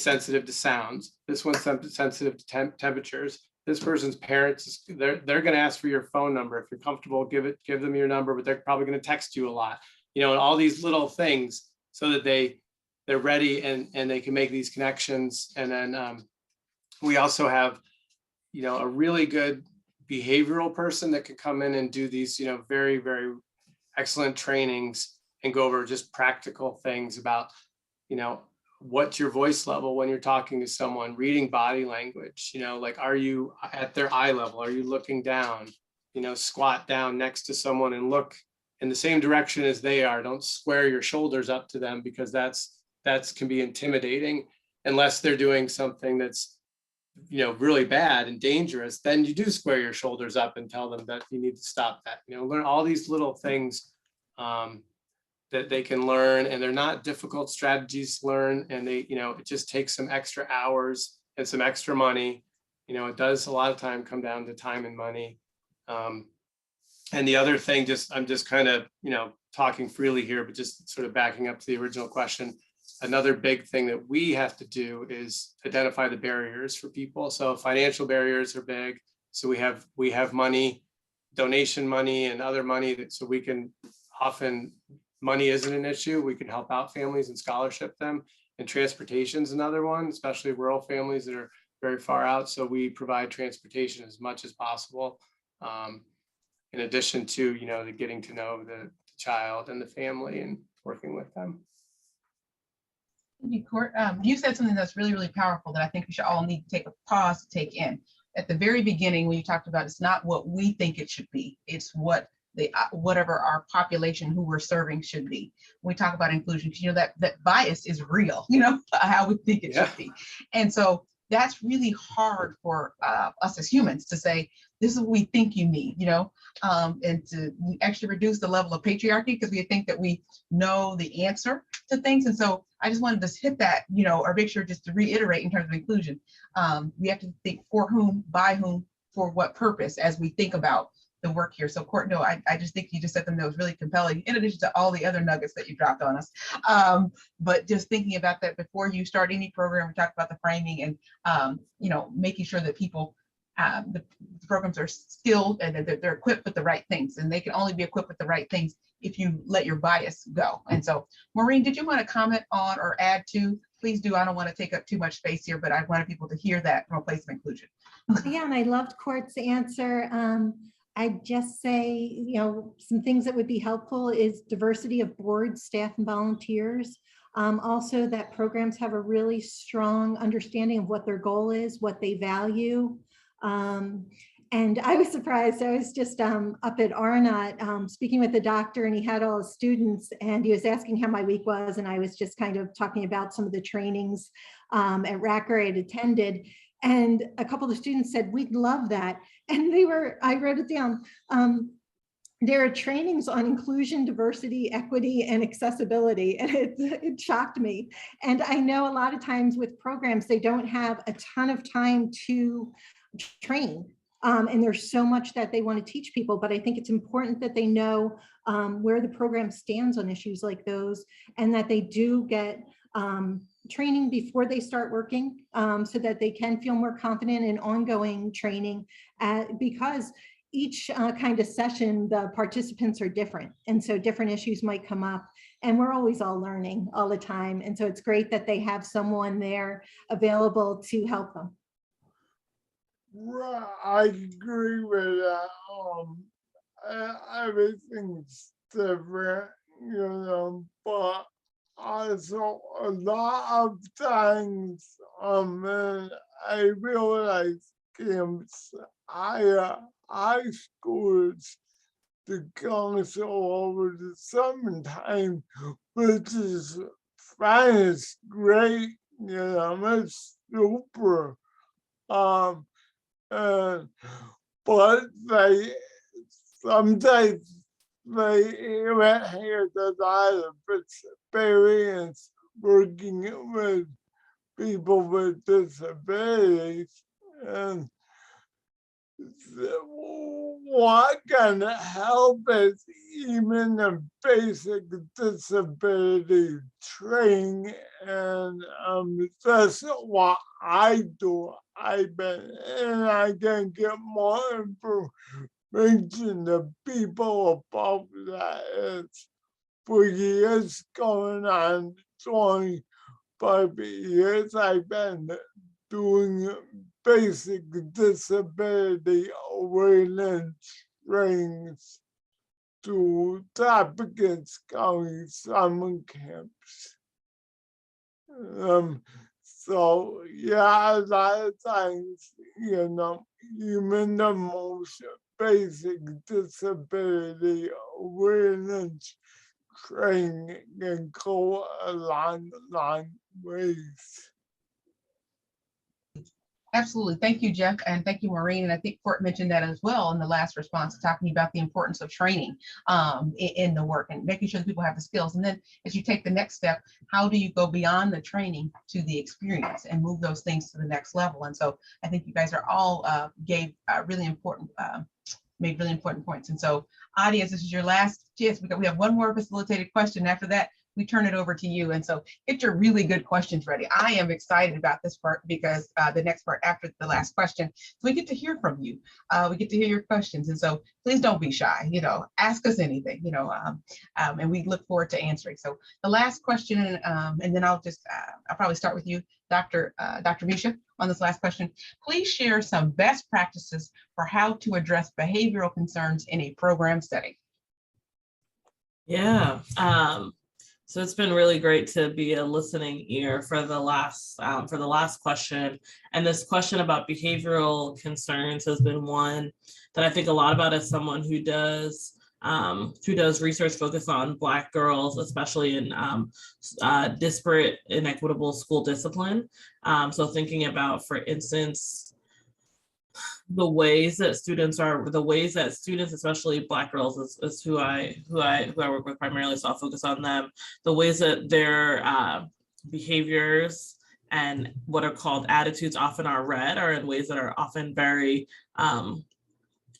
Speaker 4: sensitive to sounds. This one's sensitive to temperatures. This person's parents, they're going to ask for your phone number. If you're comfortable, give them your number, but they're probably going to text you a lot, you know, and all these little things, so that they're ready and they can make these connections. And then we also have, you know, a really good behavioral person that could come in and do these, you know, very, very excellent trainings and go over just practical things about, you know, what's your voice level when you're talking to someone, reading body language, you know, like, are you at their eye level? Are you looking down? You know, squat down next to someone and look in the same direction as they are. Don't square your shoulders up to them, because that's can be intimidating, unless they're doing something that's, you know, really bad and dangerous. Then you do square your shoulders up and tell them that you need to stop that. You know, learn all these little things that they can learn, and they're not difficult strategies to learn. And they, you know, it just takes some extra hours and some extra money. You know, it does a lot of time come down to time and money. And the other thing, I'm just kind of, you know, talking freely here, but just sort of backing up to the original question. Another big thing that we have to do is identify the barriers for people. So financial barriers are big. So we have money, donation money and other money, so we can often, money isn't an issue. We can help out families and scholarship them. And transportation is another one, especially rural families that are very far out. So we provide transportation as much as possible. In addition to, you know, the getting to know the child and the family and working with them.
Speaker 2: You said something that's really, really powerful that I think we should all need to take a pause to take in. At the very beginning, when you talked about, it's not what we think it should be, it's what whatever our population who we're serving should be. When we talk about inclusion, because you know that bias is real, you know, how we think it should be. And so that's really hard for us as humans to say, this is what we think you need, you know, and to actually reduce the level of patriarchy, because we think that we know the answer to things. And so I just wanted to hit that, you know, or make sure just to reiterate in terms of inclusion. We have to think for whom, by whom, for what purpose as we think about the work here. So Cornell, I just think you just said something that was really compelling, in addition to all the other nuggets that you dropped on us. But just thinking about that before you start any program, we talked about the framing and, you know, making sure that people, the programs are skilled and that they're equipped with the right things, and they can only be equipped with the right things if you let your bias go. And so, Maureen, did you want to comment on or add to? Please do. I don't want to take up too much space here, but I wanted people to hear that from a place of inclusion.
Speaker 6: Yeah, and I loved Court's answer. I'd just say, you know, some things that would be helpful is diversity of board, staff, and volunteers. Also, that programs have a really strong understanding of what their goal is, what they value. And I was surprised. I was just up at Arnott speaking with the doctor, and he had all his students, and he was asking how my week was, and I was just kind of talking about some of the trainings at Racker I had attended. And a couple of the students said, we'd love that. And I wrote it down. There are trainings on inclusion, diversity, equity, and accessibility. And it shocked me. And I know a lot of times with programs, they don't have a ton of time to train. And there's so much that they want to teach people, but I think it's important that they know where the program stands on issues like those, and that they do get training before they start working, so that they can feel more confident in ongoing training, because each kind of session, the participants are different. And so different issues might come up, and we're always all learning all the time. And so it's great that they have someone there available to help them.
Speaker 3: Right, I agree with that. Everything's different, you know, but also a lot of times, and I realize camps, high schools, the council over the summertime, which is fine, it's great, it's super. And, but they sometimes they even hear that I have experience working with people with disabilities, and what can help is even a basic disability training, and that's what I do. And I can get more information to people about that. It's for years going on 25 years I've been doing basic disability awareness trainings to Tompkins County summer camps. So yeah, a lot of times, even the most basic disability awareness training can go a long ways.
Speaker 2: Absolutely. Thank you, Jeff, and thank you, Maureen. And I think Court mentioned that as well in the last response, talking about the importance of training in the work and making sure that people have the skills. And then as you take the next step, how do you go beyond the training to the experience and move those things to the next level? And so I think you guys are all made really important points. And so audience, this is your last chance. We have one more facilitated question. After that, we turn it over to you. And so get your really good questions ready. I am excited about this part because the next part after the last question, so we get to hear from you. We get to hear your questions. And so please don't be shy, ask us anything, and we look forward to answering. So the last question, and then I'll probably start with you, Dr. Misha, on this last question. Please share some best practices for how to address behavioral concerns in a program setting.
Speaker 5: Yeah. So it's been really great to be a listening ear for the last question. And this question about behavioral concerns has been one that I think a lot about as someone who does research focused on Black girls, especially in disparate, inequitable school discipline. So thinking about, for instance, the ways that students, especially Black girls, is who I work with primarily, so I'll focus on them. The ways that their behaviors and what are called attitudes often are read are in ways that are often very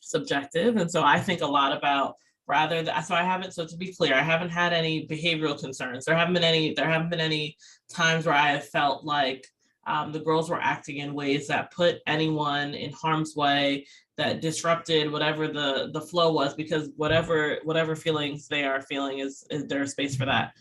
Speaker 5: subjective. And so I think a lot about so to be clear, I haven't had any behavioral concerns. There haven't been any times where I have felt like the girls were acting in ways that put anyone in harm's way, that disrupted whatever the flow was, because whatever feelings they are feeling is there a space for that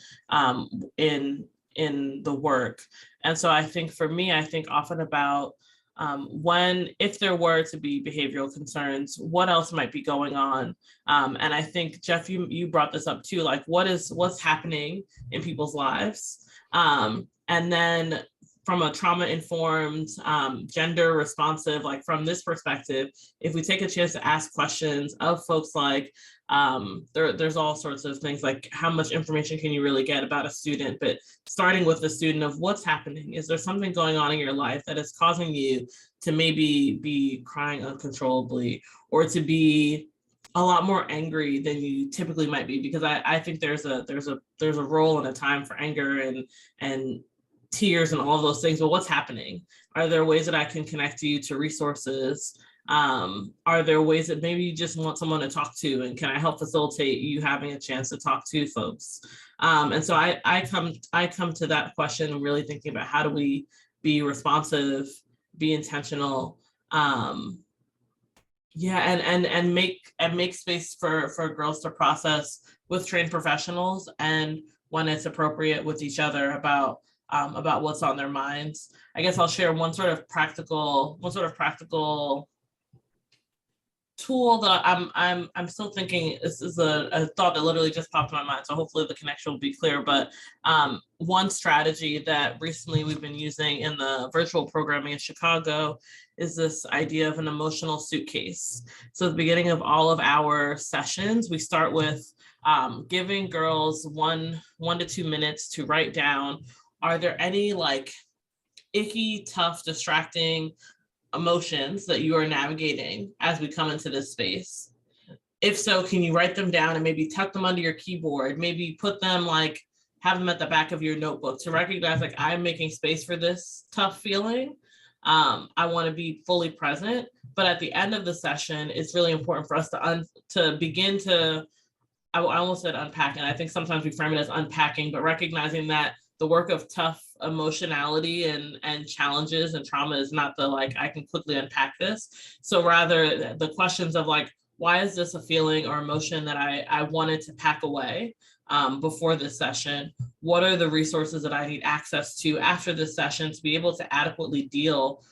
Speaker 5: in the work. And so I think for me, I think often about if there were to be behavioral concerns, what else might be going on? And I think, Jeff, you brought this up too, like what's happening in people's lives? And then from a trauma-informed, gender-responsive, like from this perspective, if we take a chance to ask questions of folks like, there's all sorts of things like how much information can you really get about a student, but starting with the student of what's happening. Is there something going on in your life that is causing you to maybe be crying uncontrollably, or to be a lot more angry than you typically might be? Because I think there's a role and a time for anger and tears and all of those things, but what's happening? Are there ways that I can connect you to resources? Are there ways that maybe you just want someone to talk to, and can I help facilitate you having a chance to talk to folks? And so I come to that question and really thinking about how do we be responsive, be intentional, and make space for girls to process with trained professionals, and when it's appropriate with each other about what's on their minds. I guess I'll share one sort of practical tool that I'm still thinking. This is a thought that literally just popped in my mind, so hopefully the connection will be clear. But one strategy that recently we've been using in the virtual programming in Chicago is this idea of an emotional suitcase. So at the beginning of all of our sessions, we start with giving girls 1 to 2 minutes to write down, are there any like icky, tough, distracting emotions that you are navigating as we come into this space? If so, can you write them down and maybe tuck them under your keyboard? Maybe put them like, have them at the back of your notebook to recognize like, I'm making space for this tough feeling. I want to be fully present. But at the end of the session, it's really important for us to begin to, I almost said unpack, and I think sometimes we frame it as unpacking, but recognizing that the work of tough emotionality and challenges and trauma is not the like, I can quickly unpack this. So rather the questions of like, why is this a feeling or emotion that I wanted to pack away before this session? What are the resources that I need access to after this session to be able to adequately deal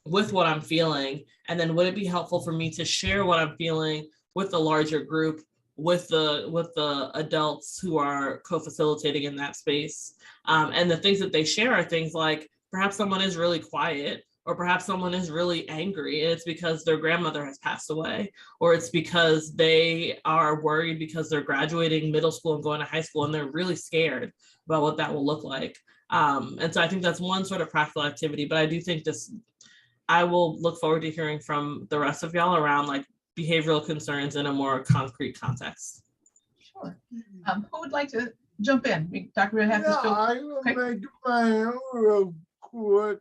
Speaker 5: with what I'm feeling? And then would it be helpful for me to share what I'm feeling with the larger group, with the adults who are co-facilitating in that space? And the things that they share are things like, perhaps someone is really quiet, or perhaps someone is really angry and it's because their grandmother has passed away, or it's because they are worried because they're graduating middle school and going to high school and they're really scared about what that will look like. And so I think that's one sort of practical activity, but I do think I will look forward to hearing from the rest of y'all around like behavioral concerns in a more concrete context.
Speaker 2: Sure. Who would like to jump in? Dr. Redhead,
Speaker 3: I will make my own real quick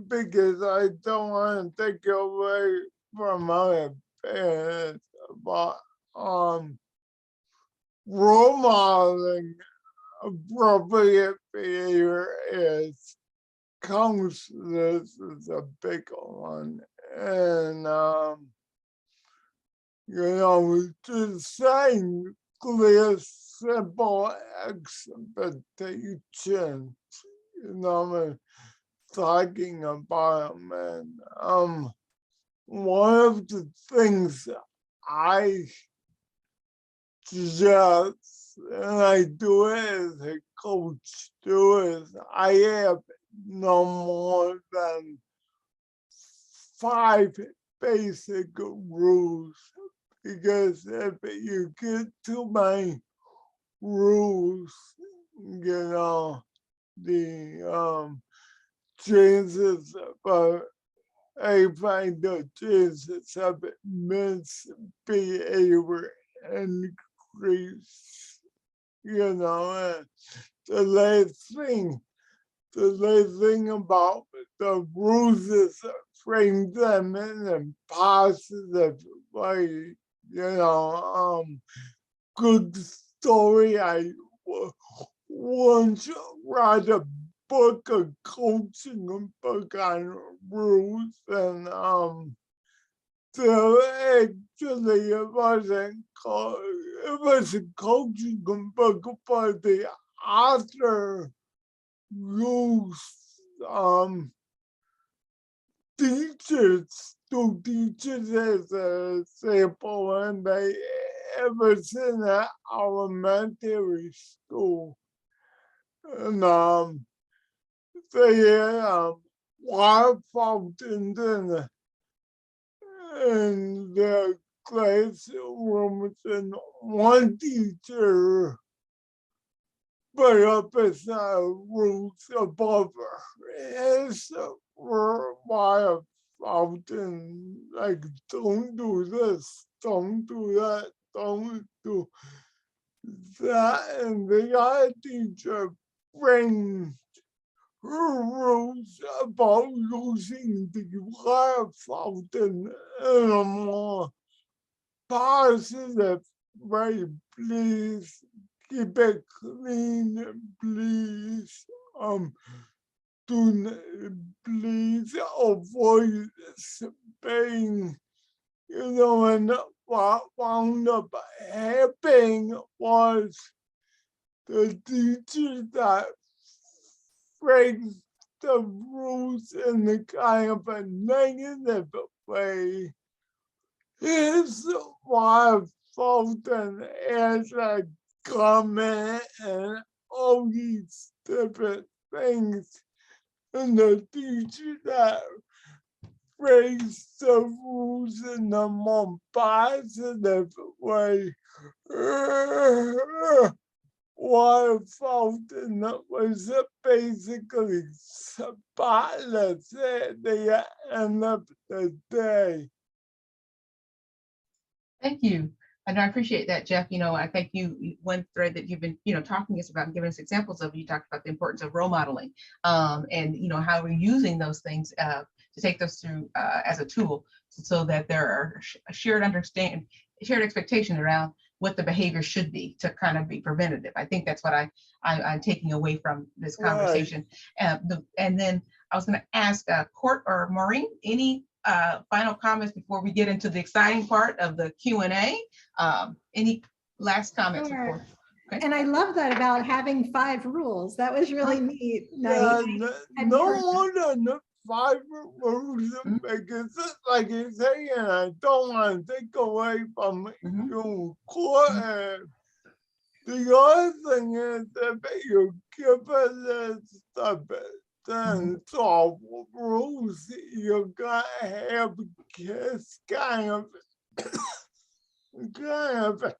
Speaker 3: because I don't want to take away from my parents, but role modeling appropriate behavior is counselors is a big one, and you know, just saying clear, simple expectations, you know, talking about them. And one of the things I suggest, and I do it as a coach too, is I have no more than 5 basic rules, because if you get too many rules, you know, the chances of I find the chances of misbehavior increase, you know. And the last thing about the rules is frame them in a positive way, you know. Good story. I once wrote a book, a coaching book on rules, and so actually it wasn't called, it was a coaching book, but the author used teachers as an example, and they ever since elementary school. And they had water fountains in the classrooms, and one teacher put up a set of rules above her. His water fountain, like, don't do this, don't do that, don't do that. And the other teacher framed her rules about using the water fountain in a more positive way. Please keep it clean, please. Please avoid spaying, you know. And what wound up happening was the teacher that framed the rules in a kind of a negative way, his wife fountain as a comment and all these different things. And the teacher that phrased the rules in a more positive way what I felt in it was basically spotless at the end of the day.
Speaker 2: Thank you. And I appreciate that, Jeff. I think one thread that you've been, talking to us about, giving us examples of, you talked about the importance of role modeling, and, how we're using those things to take those through as a tool so that there are shared expectations around what the behavior should be to kind of be preventative. I think that's what I'm taking away from this conversation. Right. And then I was going to ask Court or Maureen, any final comments before we get into the exciting part of the Q&A? Any last comments?
Speaker 6: Sure. Okay. And I love that about having 5 rules. That was really neat.
Speaker 3: Yeah, no more than 5 rules, because like you say, and I don't want to take away from your court. The other thing is that you give us stuff. Then solve rules, you gotta have kids kind of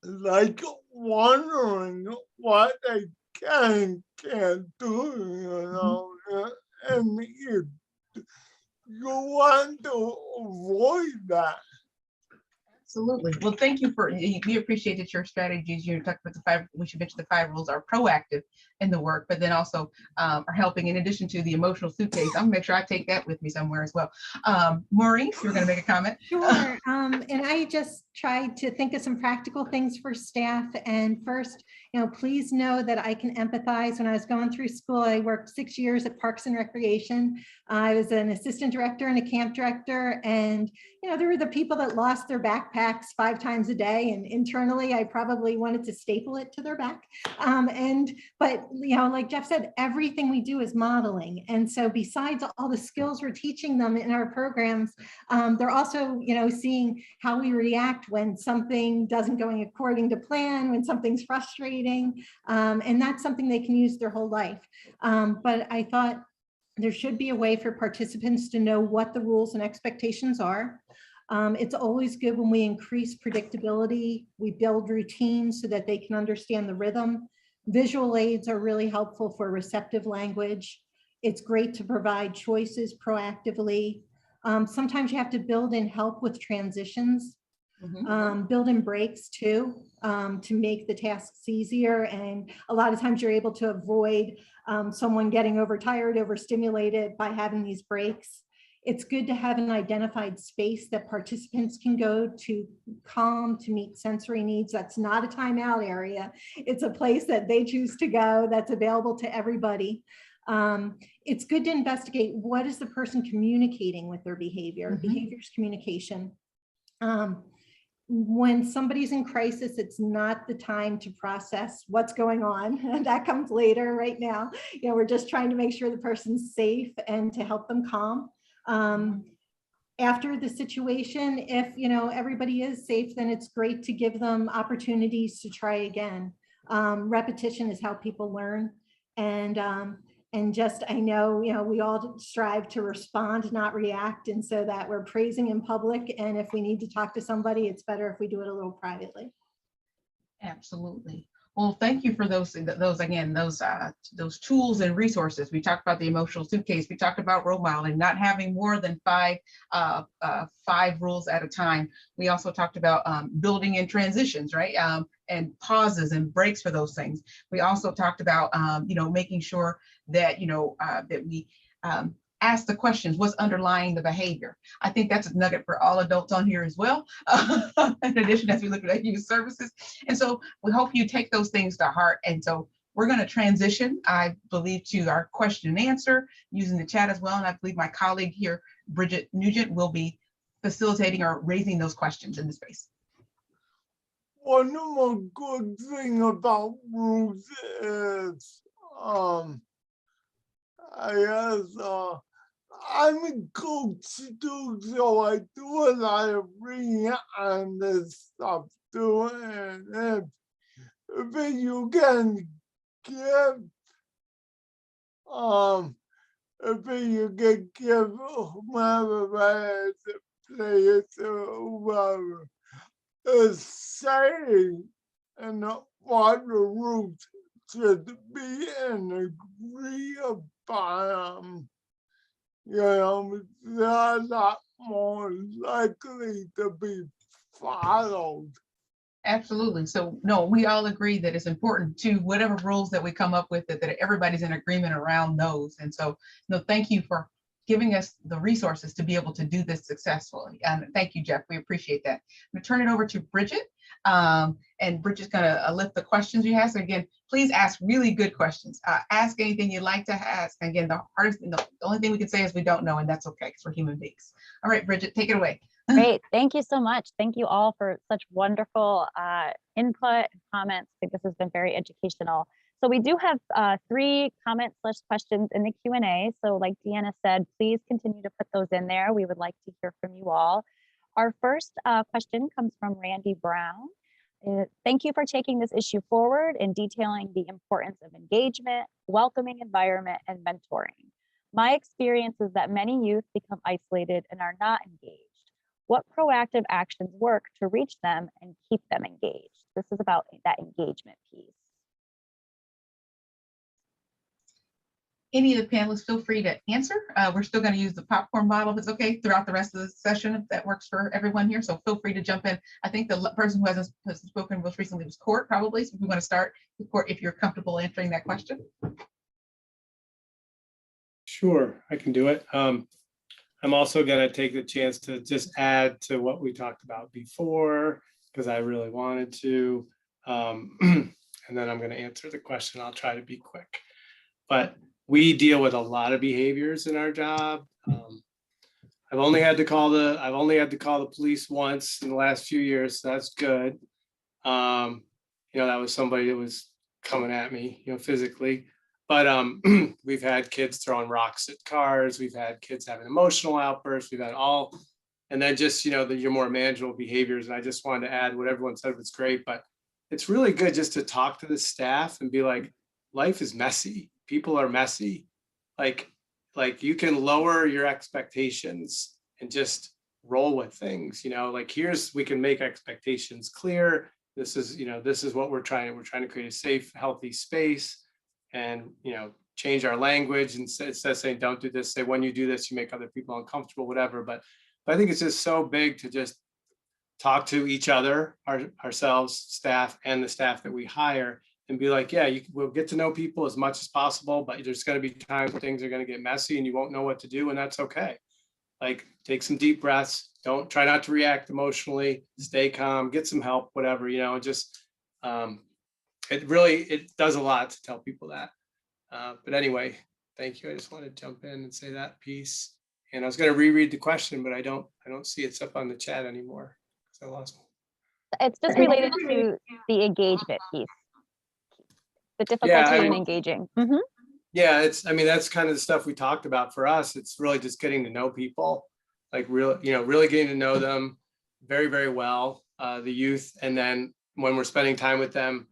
Speaker 3: like wondering what they can and can't do, and you want to avoid that.
Speaker 2: Absolutely. Well, thank you we appreciate that your strategies, you talked about the 5, we should mention the 5 rules are proactive in the work, but then also are helping in addition to the emotional suitcase. I'm gonna make sure I take that with me somewhere as well. Maureen, you're gonna make a comment?
Speaker 6: Sure, and I just tried to think of some practical things for staff. And first, please know that I can empathize. When I was going through school, I worked 6 years at Parks and Recreation. I was an assistant director and a camp director. And, there were the people that lost their backpacks 5 times a day. And internally, I probably wanted to staple it to their back. But like Jeff said, everything we do is modeling. And so besides all the skills we're teaching them in our programs, they're also, seeing how we react when something doesn't go according to plan, when something's frustrating. And that's something they can use their whole life. But I thought there should be a way for participants to know what the rules and expectations are. It's always good when we increase predictability, we build routines so that they can understand the rhythm. Visual aids are really helpful for receptive language. It's great to provide choices proactively. Sometimes you have to build in help with transitions, build in breaks too, to make the tasks easier. And a lot of times you're able to avoid someone getting overtired, overstimulated by having these breaks. It's good to have an identified space that participants can go to calm, to meet sensory needs. That's not a timeout area. It's a place that they choose to go that's available to everybody. It's good to investigate what is the person communicating with their behavior. Behavior's communication. When somebody's in crisis, it's not the time to process what's going on. That comes later. Right now, we're just trying to make sure the person's safe and to help them calm. After the situation, if everybody is safe, then it's great to give them opportunities to try again. Repetition is how people learn. And just, I know, we all strive to respond, not react. And so that we're praising in public. And if we need to talk to somebody, it's better if we do it a little privately.
Speaker 2: Absolutely. Well, thank you for those tools and resources. We talked about the emotional suitcase. We talked about role modeling, not having more than 5 rules at a time. We also talked about building in transitions, right? And pauses and breaks for those things. We also talked about, making sure that, that we ask the questions, what's underlying the behavior. I think that's a nugget for all adults on here as well, in addition, as we look at youth services. And so we hope you take those things to heart. And so we're going to transition, I believe, to our question and answer using the chat as well. And I believe my colleague here, Bridget Nugent, will be facilitating or raising those questions in the space.
Speaker 3: One more good thing about rules is, I'm a coach too, so I do a lot of reading on this stuff too. And if you can give, whomever has to play it or whoever, a saying and what the rules should be and agree upon, they're a lot more likely to be followed.
Speaker 2: Absolutely. So no, we all agree that it's important to whatever rules that we come up with, that everybody's in agreement around those. And so, no, thank you for giving us the resources to be able to do this successfully. And thank you, Jeff. We appreciate that. I'm gonna turn it over to Bridget. And Bridget's gonna lift the questions you have. So again, please ask really good questions. Ask anything you'd like to ask. Again, the only thing we can say is we don't know, and that's okay because we're human beings. All right, Bridget, take it away.
Speaker 1: Great. Thank you so much. Thank you all for such wonderful input and comments. I think this has been very educational. So we do have 3 comments/questions in the Q&A. So like Deanna said, please continue to put those in there. We would like to hear from you all. Our first question comes from Randy Brown. Thank you for taking this issue forward and detailing the importance of engagement, welcoming environment, and mentoring. My experience is that many youth become isolated and are not engaged. What proactive actions work to reach them and keep them engaged? This is about that engagement piece.
Speaker 2: Any of the panelists, feel free to answer. We're still going to use the popcorn bottle if it's okay throughout the rest of the session, if that works for everyone here. So feel free to jump in. I think the person who hasn't spoken most recently was Court, probably. So we want to start with Court if you're comfortable answering that question.
Speaker 4: Sure, I can do it. I'm also going to take the chance to just add to what we talked about before, because I really wanted to. And then I'm going to answer the question. I'll try to be quick. But we deal with a lot of behaviors in our job. I've only had to call the police once in the last few years, so that's good. That was somebody that was coming at me, physically. But we've had kids throwing rocks at cars. We've had kids having emotional outbursts. We've had all, and then just, your more manageable behaviors. And I just wanted to add what everyone said was great, but it's really good just to talk to the staff and be like, life is messy. People are messy. Like you can lower your expectations and just roll with things, we can make expectations clear. This is what we're trying to create a safe, healthy space. And change our language, and instead of saying don't do this, say when you do this you make other people uncomfortable, whatever. But I think it's just so big to just talk to each other, ourselves, staff, and the staff that we hire, and be like, yeah, we'll get to know people as much as possible, but there's going to be times things are going to get messy and you won't know what to do, and that's okay. Like, take some deep breaths, don't try not to react emotionally, stay calm, get some help, whatever, it does a lot to tell people that. But anyway, thank you. I just want to jump in and say that piece. And I was going to reread the question, but I don't see it's up on the chat anymore because I lost it.
Speaker 1: It's just related to the engagement piece. The difficulty in engaging. Mm-hmm.
Speaker 4: Yeah, that's kind of the stuff we talked about. For us, it's really just getting to know people, like really getting to know them very, very well, the youth. And then when we're spending time with them,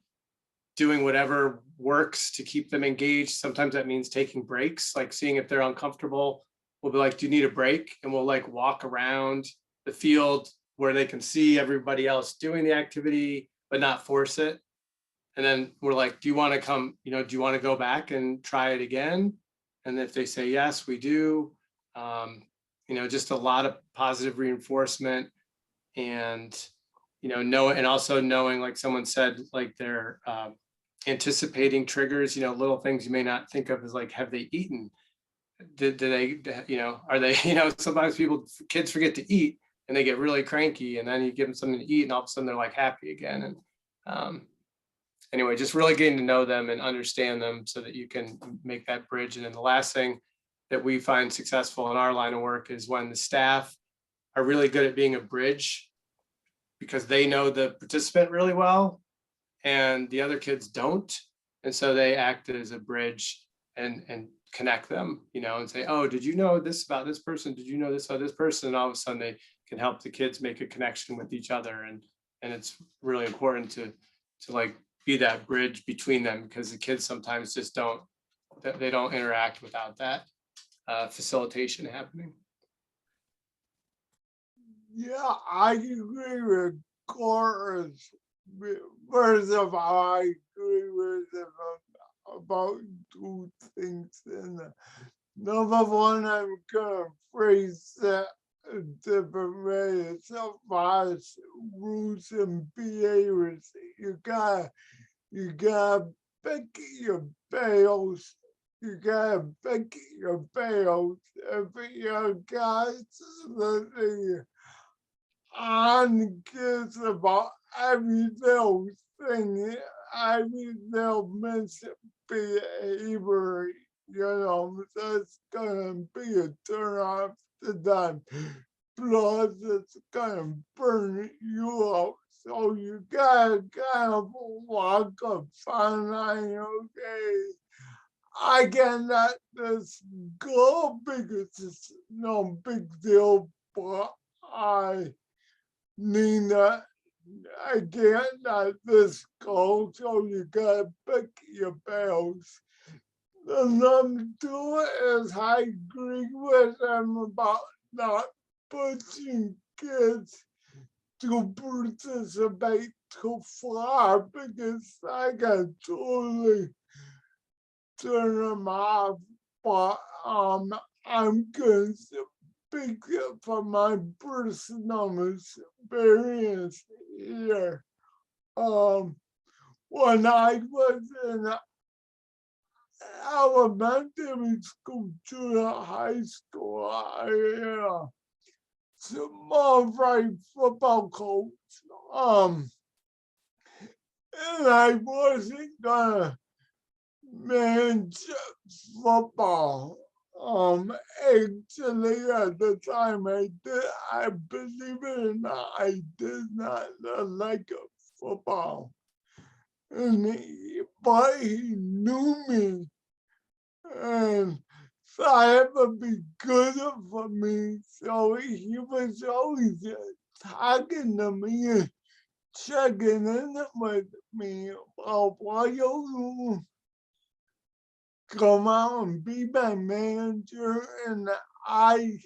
Speaker 4: doing whatever works to keep them engaged. Sometimes that means taking breaks, like seeing if they're uncomfortable. We'll be like, do you need a break? And we'll like walk around the field where they can see everybody else doing the activity, but not force it. And then we're like, do you want to come, do you want to go back and try it again? And if they say, yes, we do, just a lot of positive reinforcement and, and also knowing, like someone said, like they're anticipating triggers, little things you may not think of as like, have they eaten? Do they, are they, sometimes kids forget to eat and they get really cranky, and then you give them something to eat and all of a sudden they're like happy again. And anyway, just really getting to know them and understand them so that you can make that bridge. And then the last thing that we find successful in our line of work is when the staff are really good at being a bridge, because they know the participant really well and the other kids don't. And so they act as a bridge and connect them, and say, oh, did you know this about this person? Did you know this about this person? And all of a sudden they can help the kids make a connection with each other. And it's really important to like be that bridge between them, because the kids sometimes just don't interact without that facilitation happening.
Speaker 3: Yeah, I agree with Cora's first of all, I agree with him about two things. And number one, I'm gonna phrase that a different way. So far as rules and behaviors, you gotta pick your bails. You gotta pick your bails. If your guys listening on kids about every little thing, every little misbehavior, that's gonna be a turn off to them. Plus, it's gonna burn you out. So you gotta kind of walk a fine line, okay? I can let this go because it's no big deal, but I need that. I can't let this go, so you gotta pick your battles. The number two is I agree with them about not pushing kids to participate too far because I can totally turn them off. But I'm going to speak from my personal experience here. When I was in elementary school, junior high school, I small fry football coach. And I wasn't gonna manage football. Actually, at the time I believe it or not, I did not like football. But he knew me. And so I had to be good for me. So he was always talking to me and checking in with me about why you come out and be my manager. And I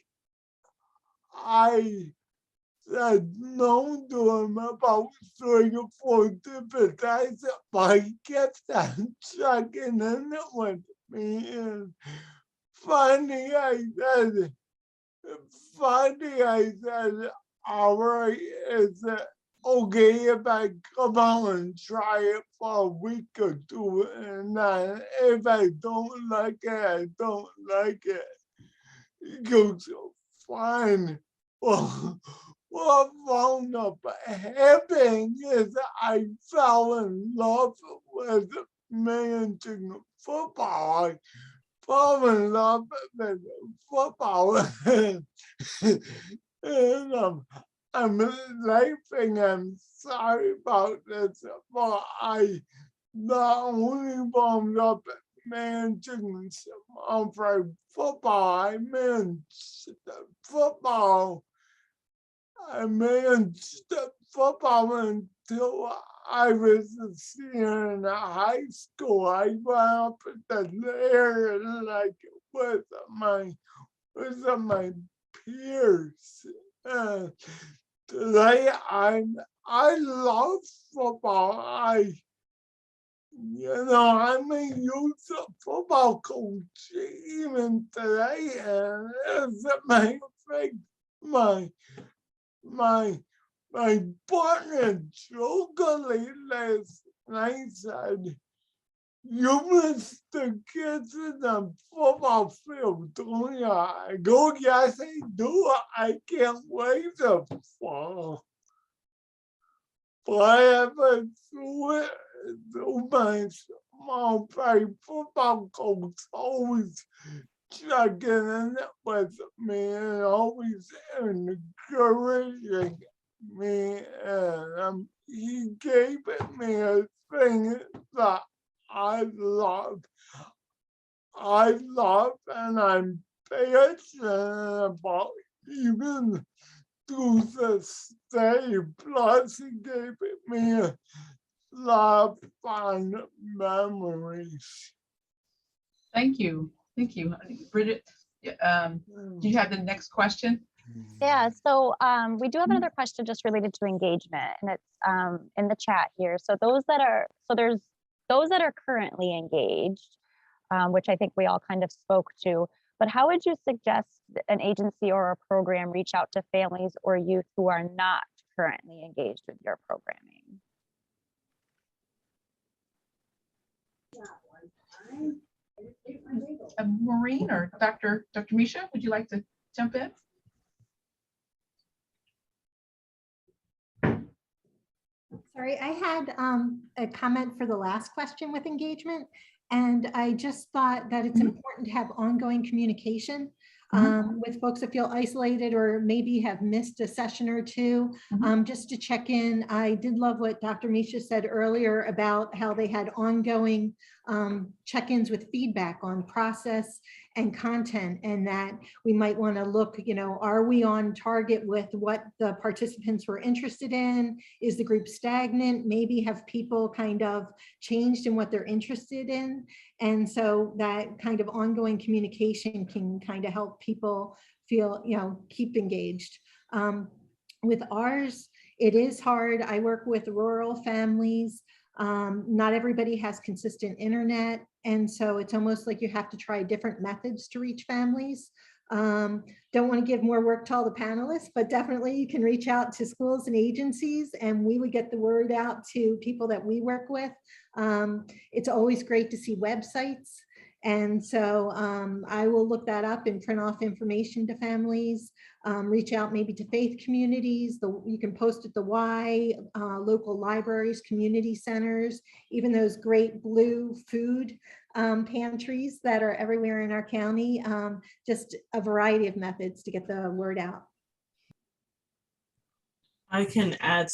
Speaker 3: said no to him about 3 or 4 different times, but he kept on checking in with me. And finally I said, all right, is it okay if I come out and try it for a week or two, and then if I don't like it, I don't like it. He goes, fine. Well, what wound up happening is I fell in love with managing football. I fell in love with football. And I'm laughing, I'm sorry about this, but I not only wound up managing some football, I managed football. I managed football until I was a senior in high school. I went up there like with my peers. Today I love football. I'm a youth football coach even today, and as a matter of fact, my partner jokingly last night said, "You miss the kids in the football field, don't you?" I go, "Yes, I do. I can't wait to fall." But I haven't through my small fry football coach always checking in with me and always encouraging me. And he gave me a thing that I love, and I'm passionate about, even to this day. Plus, he gave me a lot of fun memories.
Speaker 2: Thank you. Bridget, do you have the next question?
Speaker 1: Yeah, so we do have another question just related to engagement, and it's in the chat here. So there's those that are currently engaged, which I think we all kind of spoke to, but how would you suggest an agency or a program reach out to families or youth who are not currently engaged with your programming?
Speaker 2: Maureen or Dr. Misha, would you like to jump in?
Speaker 6: Sorry, I had a comment for the last question with engagement, and I just thought that it's important to have ongoing communication with folks that feel isolated or maybe have missed a session or two, just to check in. I did love what Dr. Misha said earlier about how they had ongoing check-ins with feedback on process and content, and that we might want to look, are we on target with what the participants were interested in? Is the group stagnant? Maybe have people kind of changed in what they're interested in? And so that kind of ongoing communication can kind of help people feel, keep engaged. With ours, it is hard. I work with rural families. Not everybody has consistent internet. And so it's almost like you have to try different methods to reach families. Don't want to give more work to all the panelists, but definitely you can reach out to schools and agencies, and we would get the word out to people that we work with. It's always great to see websites. And so I will look that up and print off information to families, reach out maybe to faith communities. You can post at the Y, local libraries, community centers, even those great blue food pantries that are everywhere in our county, just a variety of methods to get the word out.
Speaker 5: I can add,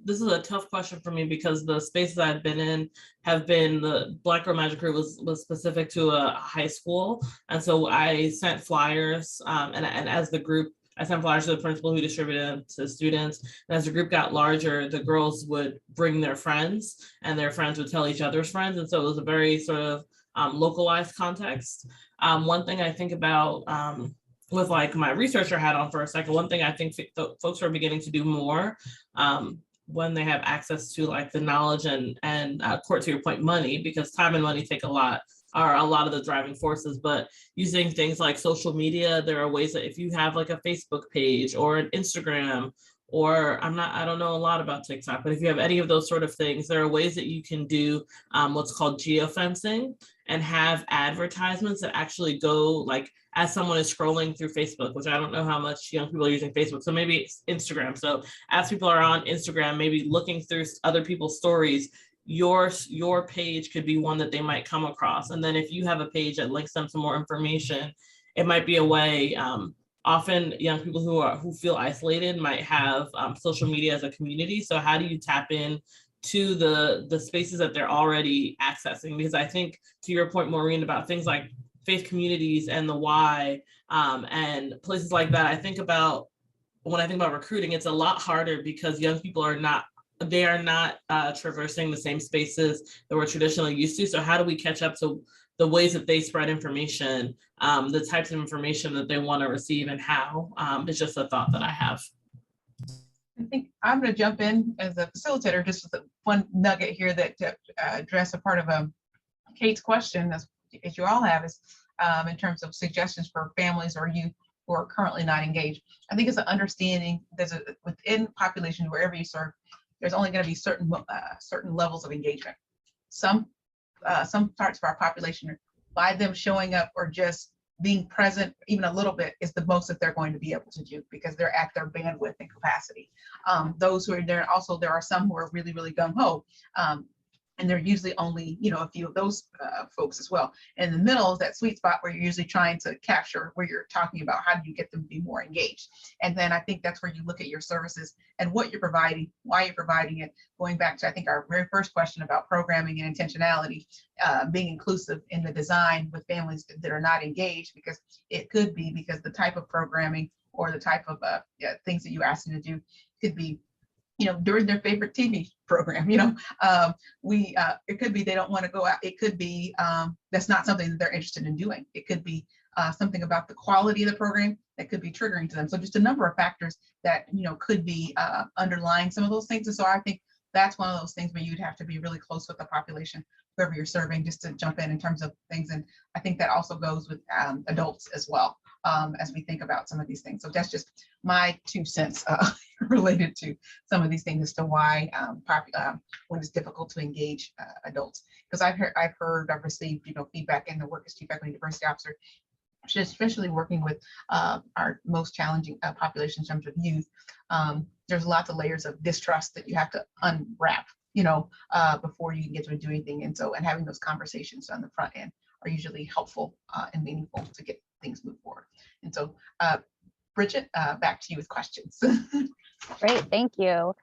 Speaker 5: this is a tough question for me because the spaces I've been in have been, the Black Girl Magic Crew was specific to a high school. And so I sent flyers and as the group, I sent flyers to the principal who distributed them to students. And as the group got larger, the girls would bring their friends and their friends would tell each other's friends. And so it was a very sort of localized context. One thing I think about with like my researcher hat on for a second, one thing I think folks are beginning to do more when they have access to like the knowledge and Court, to your point, money, because time and money take a lot of the driving forces, but using things like social media, there are ways that if you have like a Facebook page or an Instagram, or I don't know a lot about TikTok, but if you have any of those sort of things, there are ways that you can do what's called geofencing and have advertisements that actually go like as someone is scrolling through Facebook, which I don't know how much young people are using Facebook. So maybe it's Instagram. So as people are on Instagram, maybe looking through other people's stories, your page could be one that they might come across. And then if you have a page that links them to more information, it might be a way. Often young people who feel isolated might have social media as a community. So how do you tap in to the spaces that they're already accessing? Because I think, to your point, Maureen, about things like faith communities and the Y and places like that, when I think about recruiting, it's a lot harder because young people are not traversing the same spaces that we're traditionally used to. So how do we catch up to the ways that they spread information, the types of information that they want to receive, and how? It's just a thought that I have.
Speaker 2: I think I'm going to jump in as a facilitator, just with one nugget here that to address a part of Kate's question, as you all have, is in terms of suggestions for families or youth who are currently not engaged. I think it's an understanding within population, wherever you serve, there's only going to be certain levels of engagement. Some parts of our population, by them showing up or just being present even a little bit, is the most that they're going to be able to do because they're at their bandwidth and capacity. Those who are there, also there are some who are really, really gung-ho. And they're usually only, a few of those folks as well. In the middle is that sweet spot where you're usually trying to capture, where you're talking about how do you get them to be more engaged. And then I think that's where you look at your services and what you're providing, why you're providing it. Going back to, I think, our very first question about programming and intentionality, being inclusive in the design with families that are not engaged, because it could be because the type of programming or the type of things that you ask them to do could be, during their favorite TV program, it could be they don't want to go out. It could be that's not something that they're interested in doing. It could be something about the quality of the program that could be triggering to them. So just a number of factors that, could be underlying some of those things. And so I think that's one of those things where you'd have to be really close with the population, whoever you're serving, just to jump in terms of things. And I think that also goes with adults as well, as we think about some of these things. So that's just my 2 cents related to some of these things as to why when it's difficult to engage adults. Because I've received feedback in the work as Chief Equity and Diversity Officer, especially working with our most challenging population in terms of youth. There's lots of layers of distrust that you have to unwrap, before you can get to do anything. And having those conversations on the front end are usually helpful and meaningful to get things moved forward. And so, Bridget, back to you with questions.
Speaker 1: Great, thank you.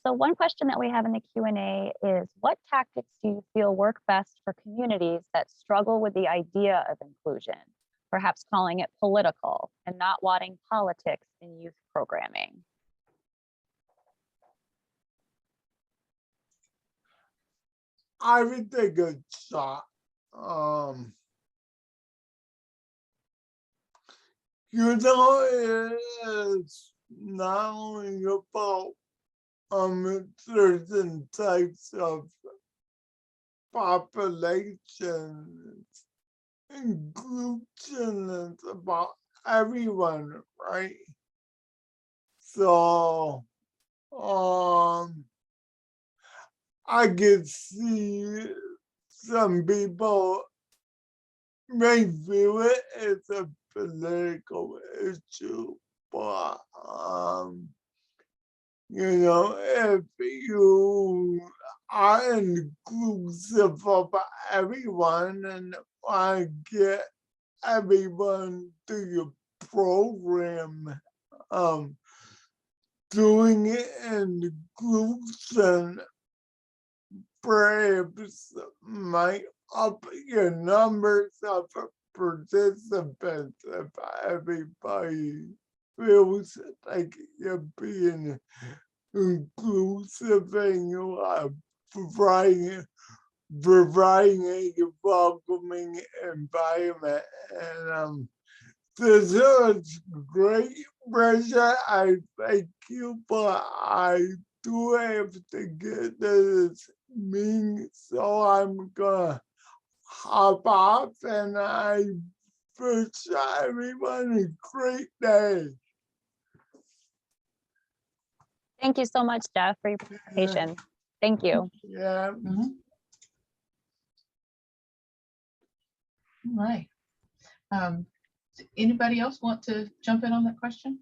Speaker 1: So one question that we have in the Q&A is, what tactics do you feel work best for communities that struggle with the idea of inclusion, perhaps calling it political and not wanting politics in youth programming?
Speaker 3: I would take a shot. It's not only about certain types of population. Inclusion is about everyone, right? So, I could see some people may view it as a political issue, but if you are inclusive of everyone and want to get everyone to your program, doing it in inclusion perhaps might up your numbers of participants if everybody feels like you're being inclusive and you are providing a welcoming environment. And this is great, Bridget. I thank you, but I do have to get this meeting, so I'm gonna hop off, and I wish everyone a great day.
Speaker 1: Thank you so much, Jeff, for your participation. Thank you.
Speaker 3: Yeah.
Speaker 2: All right. Anybody else want to jump in on that question?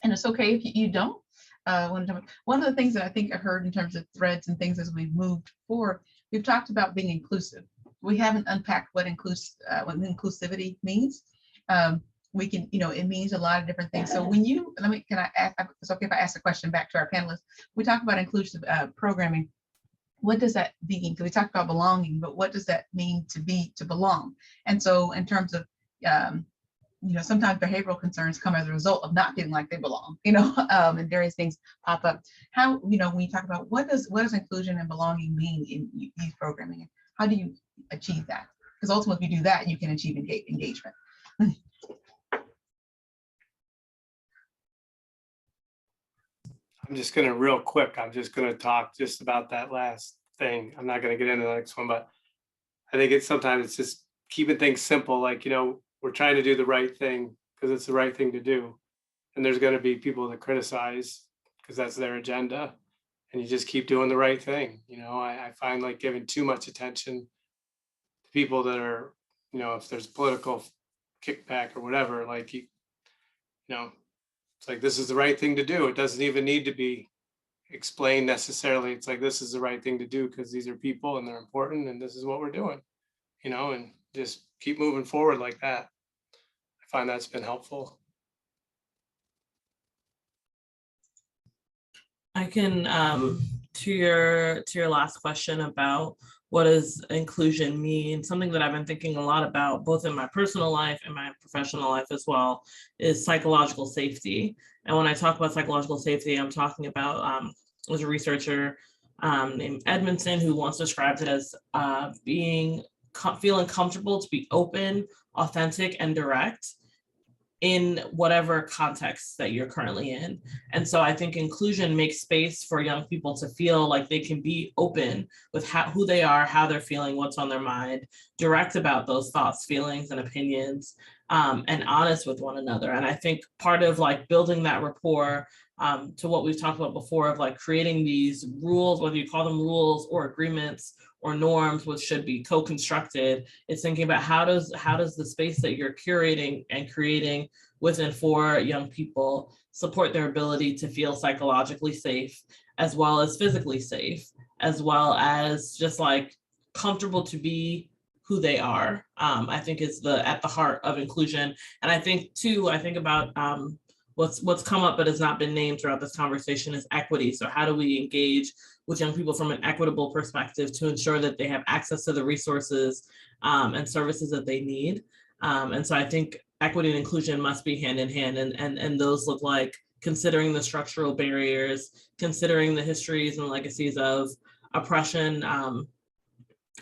Speaker 2: And it's okay if you don't. One of the things that I think I heard in terms of threads and things as we've moved forward, we've talked about being inclusive. We haven't unpacked what inclusivity means. We can, it means a lot of different things. So when you, can I ask, it's okay if I ask a question back to our panelists. We talk about inclusive programming. What does that mean? Because we talked about belonging, but what does that mean to belong? And so in terms of, sometimes behavioral concerns come as a result of not feeling like they belong, and various things pop up. How, when you talk about what does inclusion and belonging mean in youth programming? How do you achieve that? Because ultimately, if you do that, you can achieve engagement.
Speaker 4: I'm just going to real quick. I'm just going to talk just about that last thing. I'm not going to get into the next one, but I think sometimes it's just keeping things simple. Like, we're trying to do the right thing because it's the right thing to do. And there's going to be people that criticize because that's their agenda. And you just keep doing the right thing. I find like giving too much attention to people that are, if there's political kickback or whatever, like, it's like, this is the right thing to do. It doesn't even need to be explained necessarily. It's like, this is the right thing to do because these are people and they're important and this is what we're doing, and just keep moving forward like that. I find that's been helpful.
Speaker 5: I can, to your last question about what does inclusion mean, something that I've been thinking a lot about, both in my personal life and my professional life as well, is psychological safety. And when I talk about psychological safety, I'm talking about, as a researcher, named Edmondson, who once described it as feeling comfortable to be open, authentic, and direct in whatever context that you're currently in. And so I think inclusion makes space for young people to feel like they can be open with who they are, how they're feeling, what's on their mind, direct about those thoughts, feelings, and opinions, and honest with one another. And I think part of like building that rapport to what we've talked about before of like creating these rules, whether you call them rules or agreements or norms, which should be co-constructed, it's thinking about how does the space that you're curating and creating with and for young people support their ability to feel psychologically safe, as well as physically safe, as well as just like comfortable to be who they are. I think is at the heart of inclusion. And I think too, I think about what's come up but has not been named throughout this conversation is equity. So how do we engage with young people from an equitable perspective to ensure that they have access to the resources and services that they need? And so I think equity and inclusion must be hand in hand, and those look like considering the structural barriers, considering the histories and legacies of oppression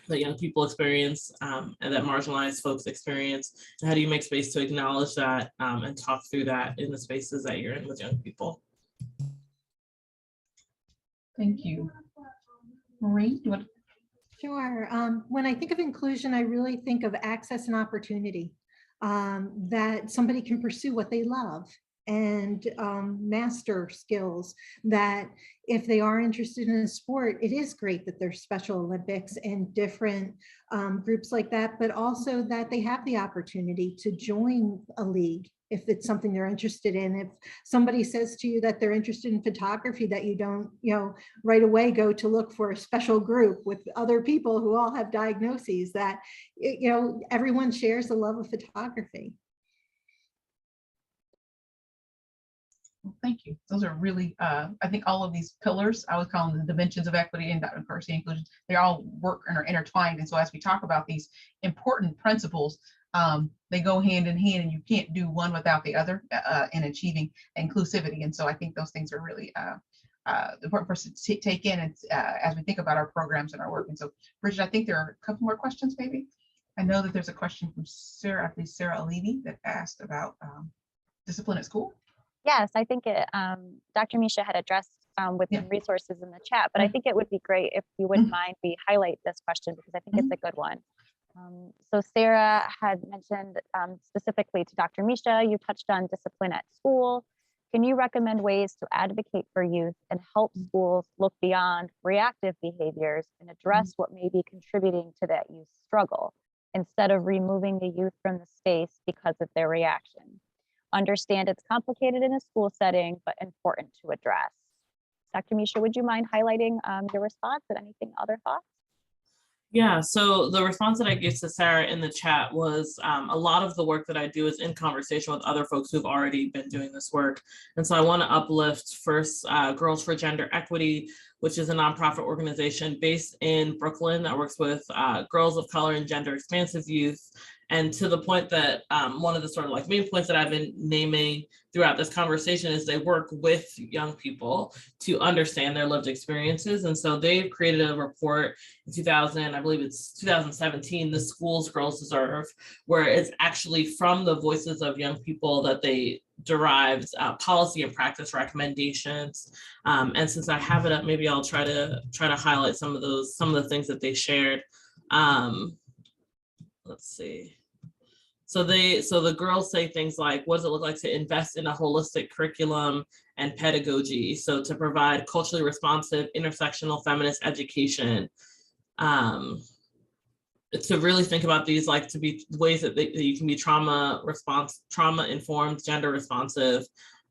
Speaker 5: that young people experience and that marginalized folks experience. And how do you make space to acknowledge that and talk through that in the spaces that you're in with young people?
Speaker 2: Thank you. Maureen, do you want?
Speaker 6: Sure. When I think of inclusion, I really think of access and opportunity, that somebody can pursue what they love and master skills, that if they are interested in a sport, it is great that there's Special Olympics and different groups like that, but also that they have the opportunity to join a league if it's something they're interested in. If somebody says to you that they're interested in photography, that you don't, right away go to look for a special group with other people who all have diagnoses, that, everyone shares the love of photography.
Speaker 2: Well, thank you. Those are really, I think all of these pillars, I would call them the dimensions of equity and diversity and inclusion, they all work and are intertwined. And so as we talk about these important principles, they go hand in hand, and you can't do one without the other in achieving inclusivity. And so I think those things are really important for us to take in as we think about our programs and our work. And so, Bridget, I think there are a couple more questions maybe. I know that there's a question from Sarah, I believe Sarah Alivi, that asked about discipline at school.
Speaker 1: Yes, I think Dr. Misha had addressed with some resources in the chat, but I think it would be great if you wouldn't mind we highlight this question, because I think it's a good one. So Sarah had mentioned specifically to Dr. Misha, you touched on discipline at school. Can you recommend ways to advocate for youth and help schools look beyond reactive behaviors and address what may be contributing to that youth struggle, instead of removing the youth from the space because of their reaction? Understand it's complicated in a school setting, but important to address. Dr. Misha, would you mind highlighting your response and anything other thoughts?
Speaker 5: Yeah, so the response that I gave to Sarah in the chat was a lot of the work that I do is in conversation with other folks who've already been doing this work. And so I want to uplift first Girls for Gender Equity, which is a nonprofit organization based in Brooklyn that works with girls of color and gender expansive youth. And to the point that one of the sort of like main points that I've been naming throughout this conversation is they work with young people to understand their lived experiences. And so they've created a report in I believe it's 2017, The Schools Girls Deserve, where it's actually from the voices of young people that they derived policy and practice recommendations. And since I have it up, maybe I'll try to highlight some of the things that they shared. Let's see. So the girls say things like, what does it look like to invest in a holistic curriculum and pedagogy? So to provide culturally responsive, intersectional feminist education, to really think about these like to be ways that you can be trauma informed, gender responsive,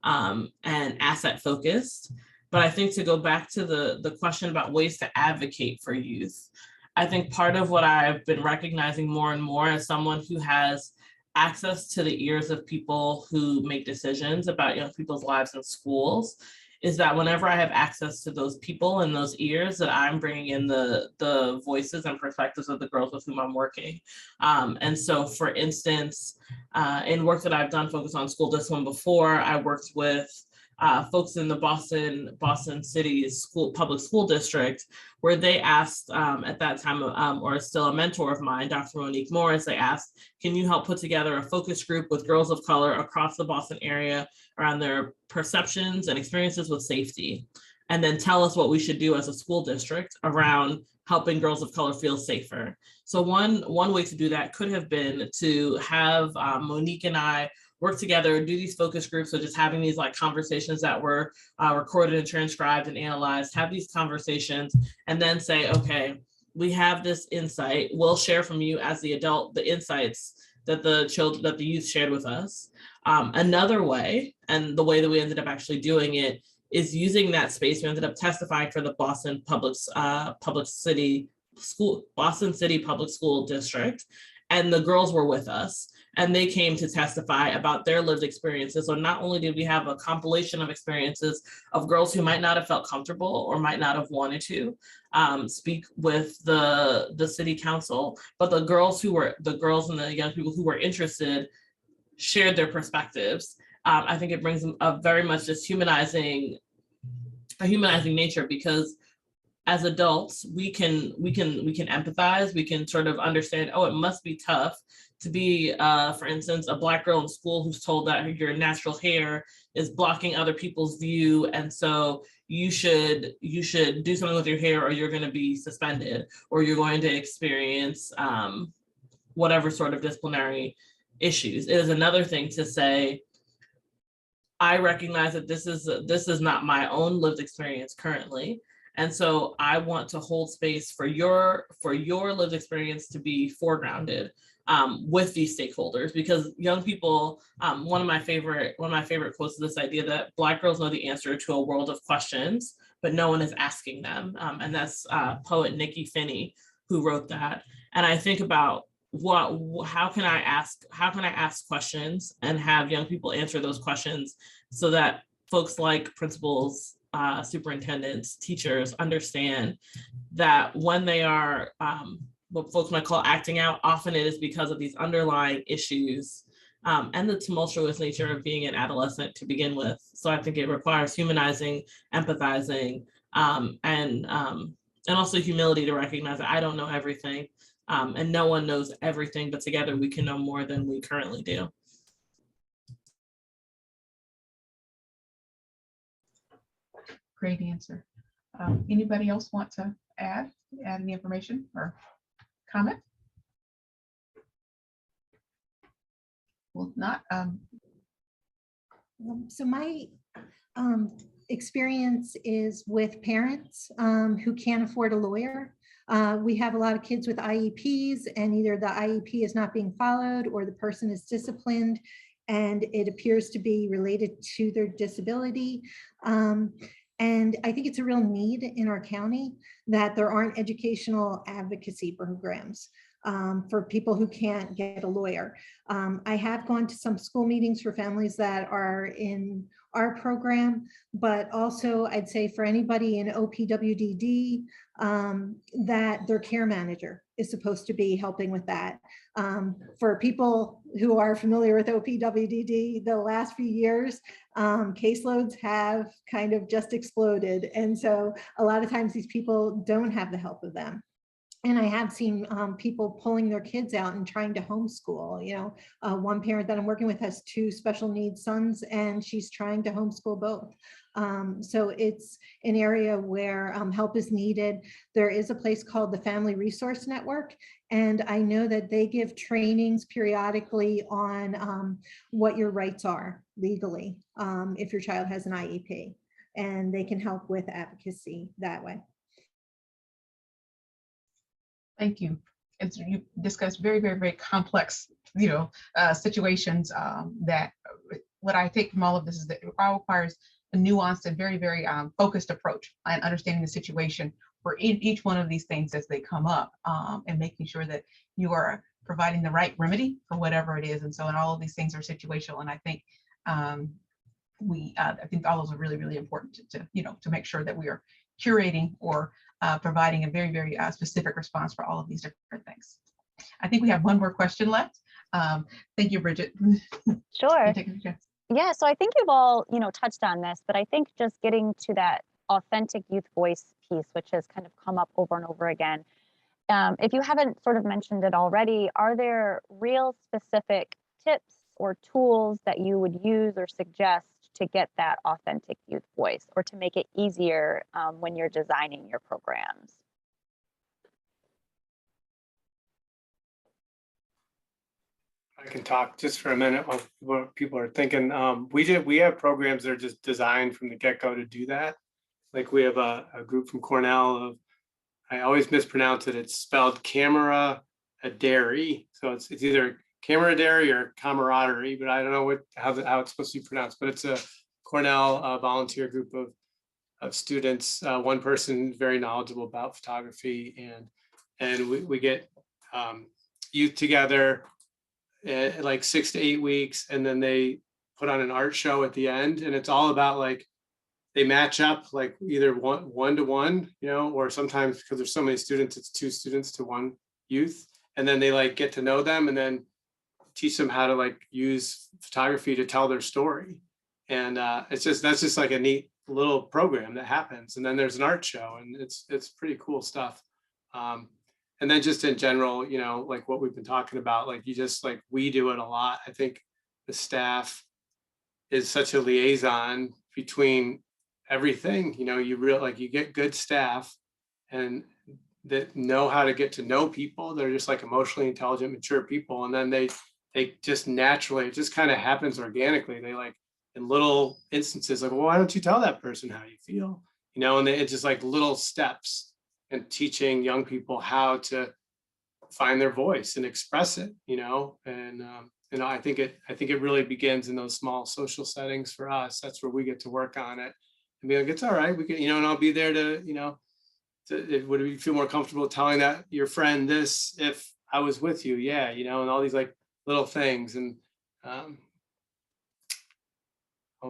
Speaker 5: and asset focused. But I think to go back to the question about ways to advocate for youth, I think part of what I've been recognizing more and more as someone who has access to the ears of people who make decisions about young people's lives in schools is that whenever I have access to those people and those ears, that I'm bringing in the voices and perspectives of the girls with whom I'm working. And so, for instance, in work that I've done focused on school discipline before, I worked with folks in the Boston City public school district, where they asked at that time, or still a mentor of mine, Dr. Monique Morris, they asked, can you help put together a focus group with girls of color across the Boston area around their perceptions and experiences with safety? And then tell us what we should do as a school district around helping girls of color feel safer. So one way to do that could have been to have Monique and I work together, do these focus groups, so just having these like conversations that were recorded and transcribed and analyzed, have these conversations, and then say, okay, we have this insight, we'll share from you as the adult the insights that the youth shared with us. Another way, and the way that we ended up actually doing it, is using that space. We ended up testifying for the Boston City Public School District, and the girls were with us, and they came to testify about their lived experiences. So not only did we have a compilation of experiences of girls who might not have felt comfortable or might not have wanted to speak with the city council, but the girls and the young people who were interested shared their perspectives. I think it brings a very much just humanizing nature, because as adults, we can empathize, we can sort of understand, oh, it must be tough to be, for instance, a Black girl in school who's told that your natural hair is blocking other people's view, and so you should do something with your hair or you're going to be suspended, or you're going to experience whatever sort of disciplinary issues. It is another thing to say, I recognize that this is not my own lived experience currently, and so I want to hold space for your lived experience to be foregrounded with these stakeholders, because young people, one of my favorite quotes is this idea that Black girls know the answer to a world of questions, but no one is asking them, and that's poet Nikki Finney who wrote that. And I think about how can I ask questions and have young people answer those questions so that folks like principals, superintendents, teachers understand that when they are what folks might call acting out, often it is because of these underlying issues and the tumultuous nature of being an adolescent to begin with. So I think it requires humanizing, empathizing, and also humility to recognize that I don't know everything. And no one knows everything, but together we can know more than we currently do.
Speaker 2: Great answer. Anybody else want to add any information or comment? Well, not.
Speaker 6: So my experience is with parents who can't afford a lawyer. We have a lot of kids with IEPs, and either the IEP is not being followed or the person is disciplined and it appears to be related to their disability. And I think it's a real need in our county that there aren't educational advocacy programs for people who can't get a lawyer. I have gone to some school meetings for families that are in our program, but also I'd say for anybody in OPWDD, that their care manager is supposed to be helping with that. For people who are familiar with OPWDD, the last few years, caseloads have kind of just exploded. And so a lot of times these people don't have the help of them. And I have seen people pulling their kids out and trying to homeschool. You know, one parent that I'm working with has 2 special needs sons, and she's trying to homeschool both. So it's an area where help is needed. There is a place called the Family Resource Network, and I know that they give trainings periodically on what your rights are legally if your child has an IEP, and they can help with advocacy that way.
Speaker 2: Thank you. And so you discussed very, very, very complex, situations that what I take from all of this is that it requires a nuanced and very, very focused approach and understanding the situation for each one of these things as they come up, and making sure that you are providing the right remedy for whatever it is. And so, and all of these things are situational. And I think I think all those are really, really important to make sure that we are curating or providing a very, very specific response for all of these different things. I think we have one more question left. Thank you, Bridget.
Speaker 1: Sure. Yeah, so I think you've all, touched on this, but I think just getting to that authentic youth voice piece, which has kind of come up over and over again. If you haven't sort of mentioned it already, are there real specific tips or tools that you would use or suggest to get that authentic youth voice, or to make it easier when you're designing your programs?
Speaker 4: I can talk just for a minute while what people are thinking. We have programs that are just designed from the get-go to do that. Like we have a group from Cornell of, I always mispronounce it. It's spelled camaraderie. So it's either camaraderie or camaraderie, but I don't know how it's supposed to be pronounced. But it's a Cornell volunteer group of students. One person very knowledgeable about photography, and we get youth together like 6 to 8 weeks, and then they put on an art show at the end, and it's all about like they match up like either one to one, or sometimes because there's so many students, it's 2 students to 1 youth, and then they like get to know them and then teach them how to like use photography to tell their story. And that's just like a neat little program that happens. And then there's an art show, and it's pretty cool stuff. And then just in general, like what we've been talking about, like we do it a lot. I think the staff is such a liaison between everything. You get good staff and that know how to get to know people. They're just like emotionally intelligent, mature people. And then they just naturally, it just kind of happens organically. They like in little instances, like, well, why don't you tell that person how you feel? And it's just like little steps, and teaching young people how to find their voice and express it, and I think it really begins in those small social settings for us. That's where we get to work on it and be like, it's all right. We can, and I'll be there to, would you feel more comfortable telling that your friend this if I was with you? Yeah. And all these like little things. And I'll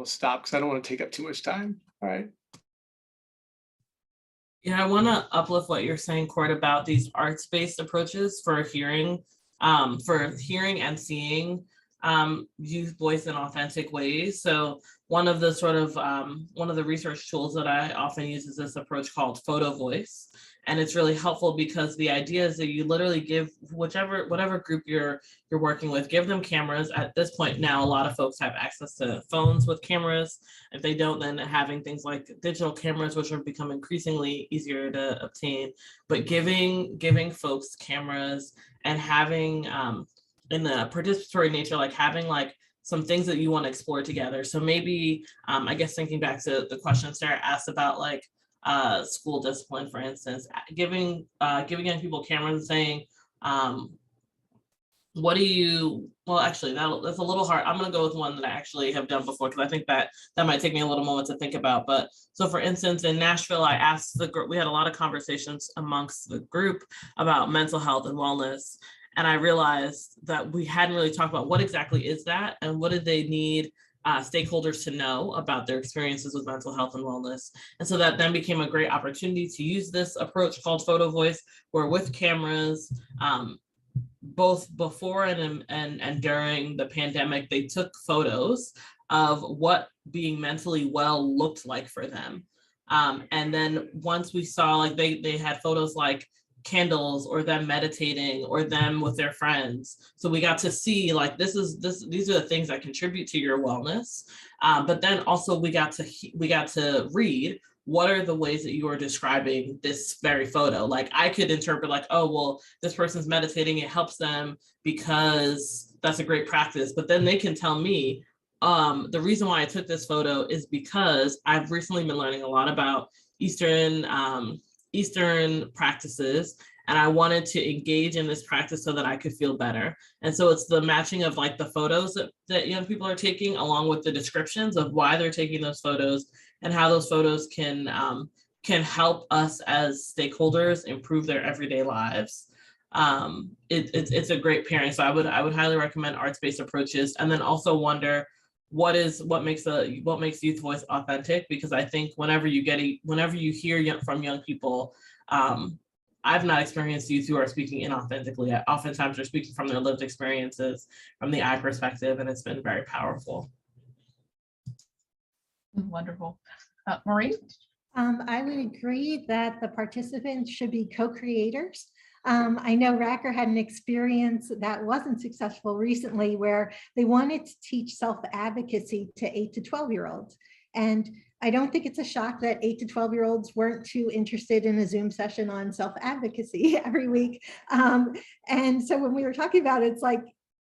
Speaker 4: stop because I don't want to take up too much time. All right.
Speaker 5: Yeah, I want to uplift what you're saying, Court, about these arts-based approaches for hearing and seeing youth voice in authentic ways. So one of the research tools that I often use is this approach called photo voice. And it's really helpful because the idea is that you literally give whatever group you're working with, give them cameras. At this point now, a lot of folks have access to phones with cameras. If they don't, then having things like digital cameras, which have become increasingly easier to obtain. But giving folks cameras and having in the participatory nature, like having like some things that you want to explore together. So maybe I guess thinking back to the question Sarah asked about like school discipline, for instance, giving young people cameras and saying, what do you, well, actually that's a little hard. I'm going to go with one that I actually have done before, because I think that might take me a little moment to think about. But so for instance, in Nashville, I asked the group, we had a lot of conversations amongst the group about mental health and wellness. And I realized that we hadn't really talked about what exactly is that and what did they need stakeholders to know about their experiences with mental health and wellness. And so that then became a great opportunity to use this approach called photo voice, where with cameras, both before and during the pandemic, they took photos of what being mentally well looked like for them. And then once we saw, like they had photos like candles or them meditating or them with their friends. So we got to see like these are the things that contribute to your wellness. But then also we got to read what are the ways that you are describing this very photo. Like I could interpret like, oh, well, this person's meditating, it helps them because that's a great practice. But then they can tell me, the reason why I took this photo is because I've recently been learning a lot about Eastern practices, and I wanted to engage in this practice so that I could feel better. And so it's the matching of like the photos that young people are taking, along with the descriptions of why they're taking those photos and how those photos can help us as stakeholders improve their everyday lives. It's a great pairing. So I would highly recommend arts-based approaches, and then also wonder what makes youth voice authentic, because I think whenever you hear from young people, I've not experienced youth who are speaking inauthentically. Oftentimes they're speaking from their lived experiences, from the I perspective, and it's been very powerful.
Speaker 2: Wonderful. Maureen?
Speaker 6: I would agree that the participants should be co-creators. I know Racker had an experience that wasn't successful recently where they wanted to teach self-advocacy to 8 to 12-year-olds. And I don't think it's a shock that 8 to 12-year-olds weren't too interested in a Zoom session on self-advocacy every week. And so when we were talking about it, it's like,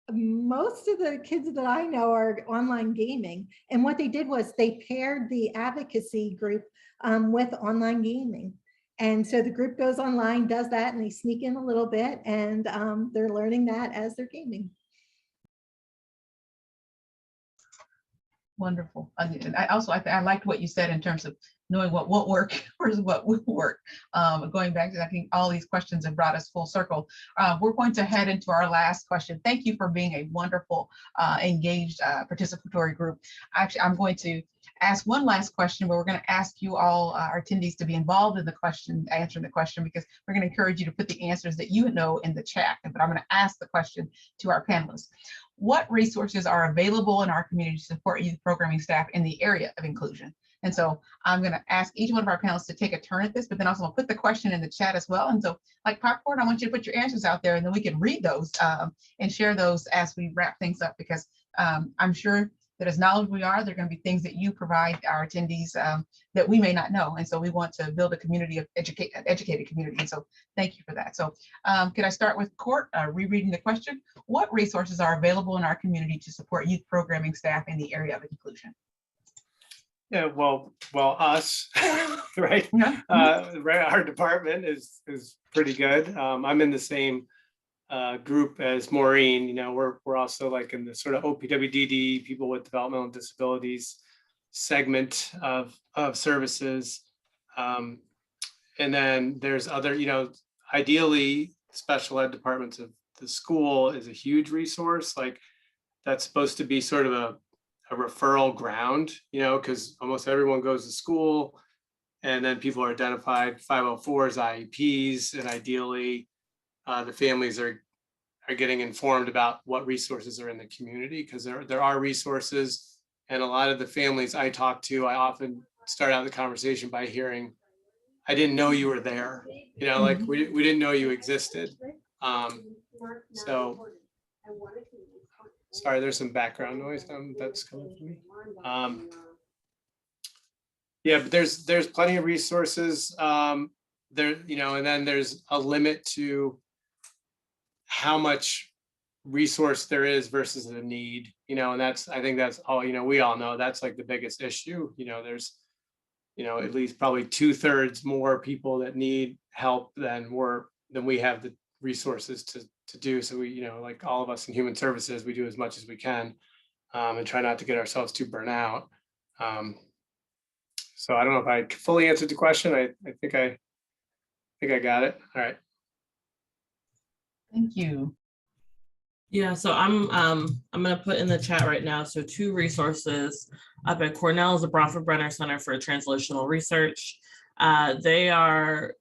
Speaker 6: most of the kids that I know are online gaming. And what they did was they paired the advocacy group with online gaming. And so the group goes online, does that, and they sneak in a little bit, and they're learning that as they're gaming.
Speaker 2: Wonderful. I liked what you said in terms of knowing what won't work versus what will work. Going back to, I think all these questions have brought us full circle. We're going to head into our last question. Thank you for being a wonderful, engaged, participatory group. Actually, I'm going to ask one last question, where we're going to ask you all, our attendees, to be involved in the question, answering the question, because we're going to encourage you to put the answers that you know in the chat. But I'm going to ask the question to our panelists. What resources are available in our community to support youth programming staff in the area of inclusion? And so I'm going to ask each one of our panelists to take a turn at this, but then also I'll put the question in the chat as well. And so, like popcorn, I want you to put your answers out there, and then we can read those and share those as we wrap things up, because I'm sure that as knowledgeable we are, there are going to be things that you provide our attendees that we may not know. And so we want to build a community of educated community. And so thank you for that. So could I start with Court, rereading the question? What resources are available in our community to support youth programming staff in the area of inclusion?
Speaker 4: Yeah, well, us, right?
Speaker 2: Yeah.
Speaker 4: Right. Our department is pretty good. I'm in the same group as Maureen. You know, we're also like in the sort of OPWDD, people with developmental disabilities segment of services. And then there's other, you know, ideally special ed departments of the school is a huge resource. Like that's supposed to be sort of a referral ground, you know, because almost everyone goes to school, and then people are identified 504s, IEPs, and ideally the families are getting informed about what resources are in the community, because there are resources. And a lot of the families I talk to, I often start out the conversation by hearing, I didn't know you were there. You know, like we didn't know you existed. So sorry, there's some background noise that's coming from me. Yeah, but there's plenty of resources there, you know, and then there's a limit to how much resource there is versus the need, you know, and I think that's all, you know, we all know that's like the biggest issue. You know, there's, you know, at least probably 2/3 more people that need help than we have the resources to do. So we, you know, like all of us in human services, we do as much as we can and try not to get ourselves too burnt out. So I don't know if I fully answered the question. I think I got it. All right.
Speaker 2: Thank you.
Speaker 5: Yeah, so I'm gonna put in the chat right now. So 2 resources up at Cornell is the Bronfenbrenner Center for Translational Research. They're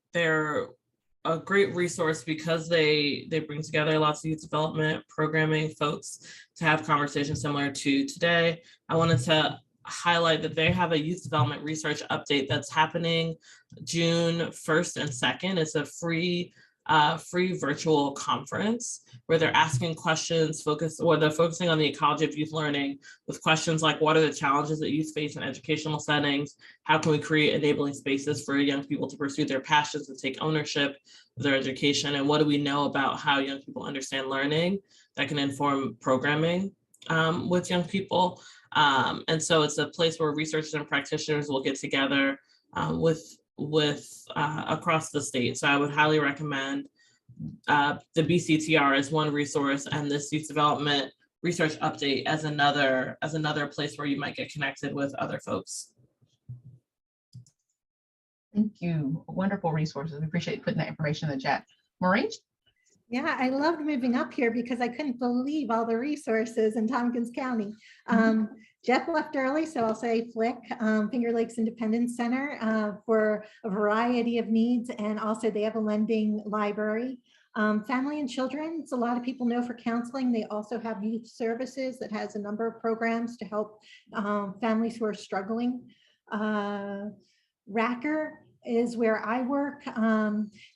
Speaker 5: a great resource because they bring together lots of youth development programming folks to have conversations similar to today. I wanted to highlight that they have a youth development research update that's happening June 1st and 2nd. It's a free virtual conference where they're asking questions they're focusing on the ecology of youth learning with questions like, what are the challenges that youth face in educational settings? How can we create enabling spaces for young people to pursue their passions and take ownership of their education? And what do we know about how young people understand learning that can inform programming with young people? And so it's a place where researchers and practitioners will get together with across the state. So I would highly recommend the BCTR as one resource, and this youth development research update as another place where you might get connected with other folks.
Speaker 2: Thank you. Wonderful resources. We appreciate putting that information in the chat. Maureen?
Speaker 6: Yeah, I loved moving up here because I couldn't believe all the resources in Tompkins County. Jeff left early, so I'll say Flick, Finger Lakes Independence Center for a variety of needs. And also they have a lending library. Family and children, it's a lot of people know for counseling. They also have youth services that has a number of programs to help families who are struggling. Racker is where I work.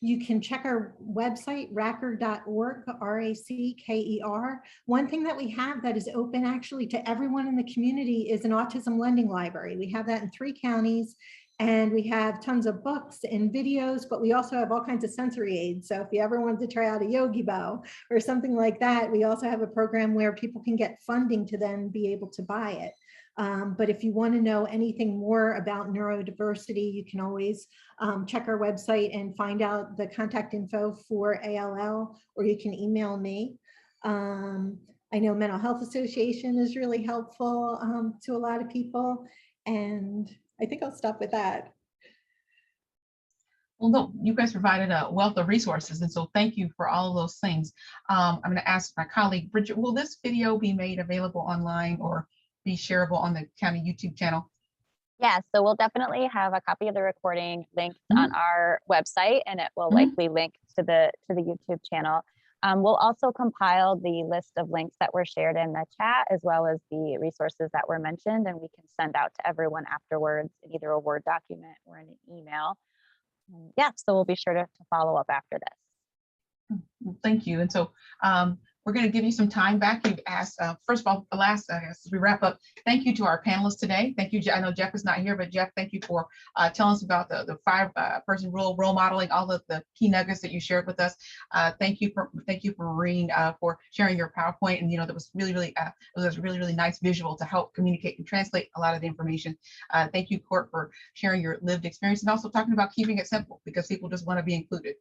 Speaker 6: You can check our website, racker.org, R-A-C-K-E-R. One thing that we have that is open actually to everyone in the community is an autism lending library. We have that in 3 counties. And we have tons of books and videos, but we also have all kinds of sensory aids. So if you ever wanted to try out a Yogi Bow or something like that, we also have a program where people can get funding to then be able to buy it. But if you want to know anything more about neurodiversity, you can always check our website and find out the contact info for ALL, or you can email me. I know Mental Health Association is really helpful to a lot of people. And I think I'll stop with that.
Speaker 2: Well, no, you guys provided a wealth of resources, and so thank you for all of those things. I'm going to ask my colleague, Bridget, will this video be made available online or be shareable on the county YouTube channel?
Speaker 1: Yeah, so we'll definitely have a copy of the recording linked on our website, and it will likely link to the YouTube channel. We'll also compile the list of links that were shared in the chat, as well as the resources that were mentioned, and we can send out to everyone afterwards in either a Word document or in an email. Yeah, so we'll be sure to follow up after this.
Speaker 2: Thank you. And so we're going to give you some time back. You've asked, first of all, as we wrap up, thank you to our panelists today. Thank you. I know Jeff is not here, but Jeff, thank you for telling us about the 5-person role modeling, all of the key nuggets that you shared with us. Thank you for Maureen for sharing your PowerPoint. And, that was really, it was a really nice visual to help communicate and translate a lot of the information. Thank you, Court, for sharing your lived experience and also talking about keeping it simple because people just want to be included.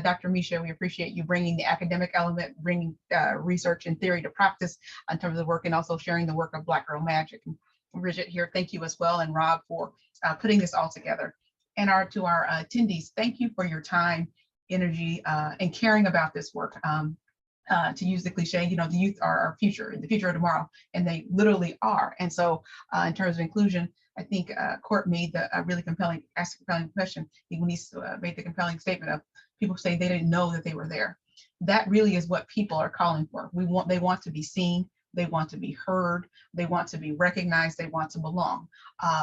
Speaker 2: Dr. Misha, we appreciate you bringing the academic element, bringing research and theory to practice in terms of the work, and also sharing the work of Black Girl Magic. And Bridget here, thank you as well, and Rob for putting this all together. And to our attendees, thank you for your time, energy, and caring about this work. To use the cliche, the youth are our future, the future of tomorrow, and they literally are. And so in terms of inclusion, I think Court made asked a compelling question when he made the compelling statement of people say they didn't know that they were there. That really is what people are calling for. They want to be seen, they want to be heard, they want to be recognized, they want to belong.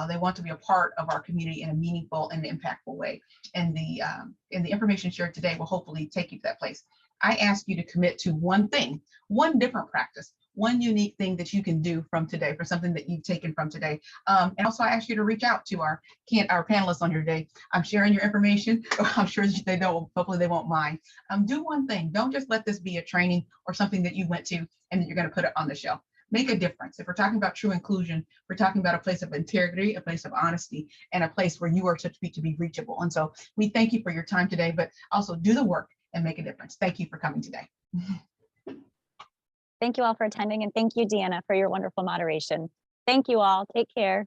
Speaker 2: They want to be a part of our community in a meaningful and impactful way. And the information shared today will hopefully take you to that place. I ask you to commit to one thing, one different practice, one unique thing that you can do from today for something that you've taken from today. And also I ask you to reach out to our panelists on your day. I'm sharing your information. I'm sure they don't, hopefully they won't mind. Do one thing. Don't just let this be a training or something that you went to and then you're going to put it on the shelf. Make a difference. If we're talking about true inclusion, we're talking about a place of integrity, a place of honesty, and a place where you are to be reachable. And so we thank you for your time today, but also do the work and make a difference. Thank you for coming today.
Speaker 1: Thank you all for attending, and thank you, Deanna, for your wonderful moderation. Thank you all. Take care.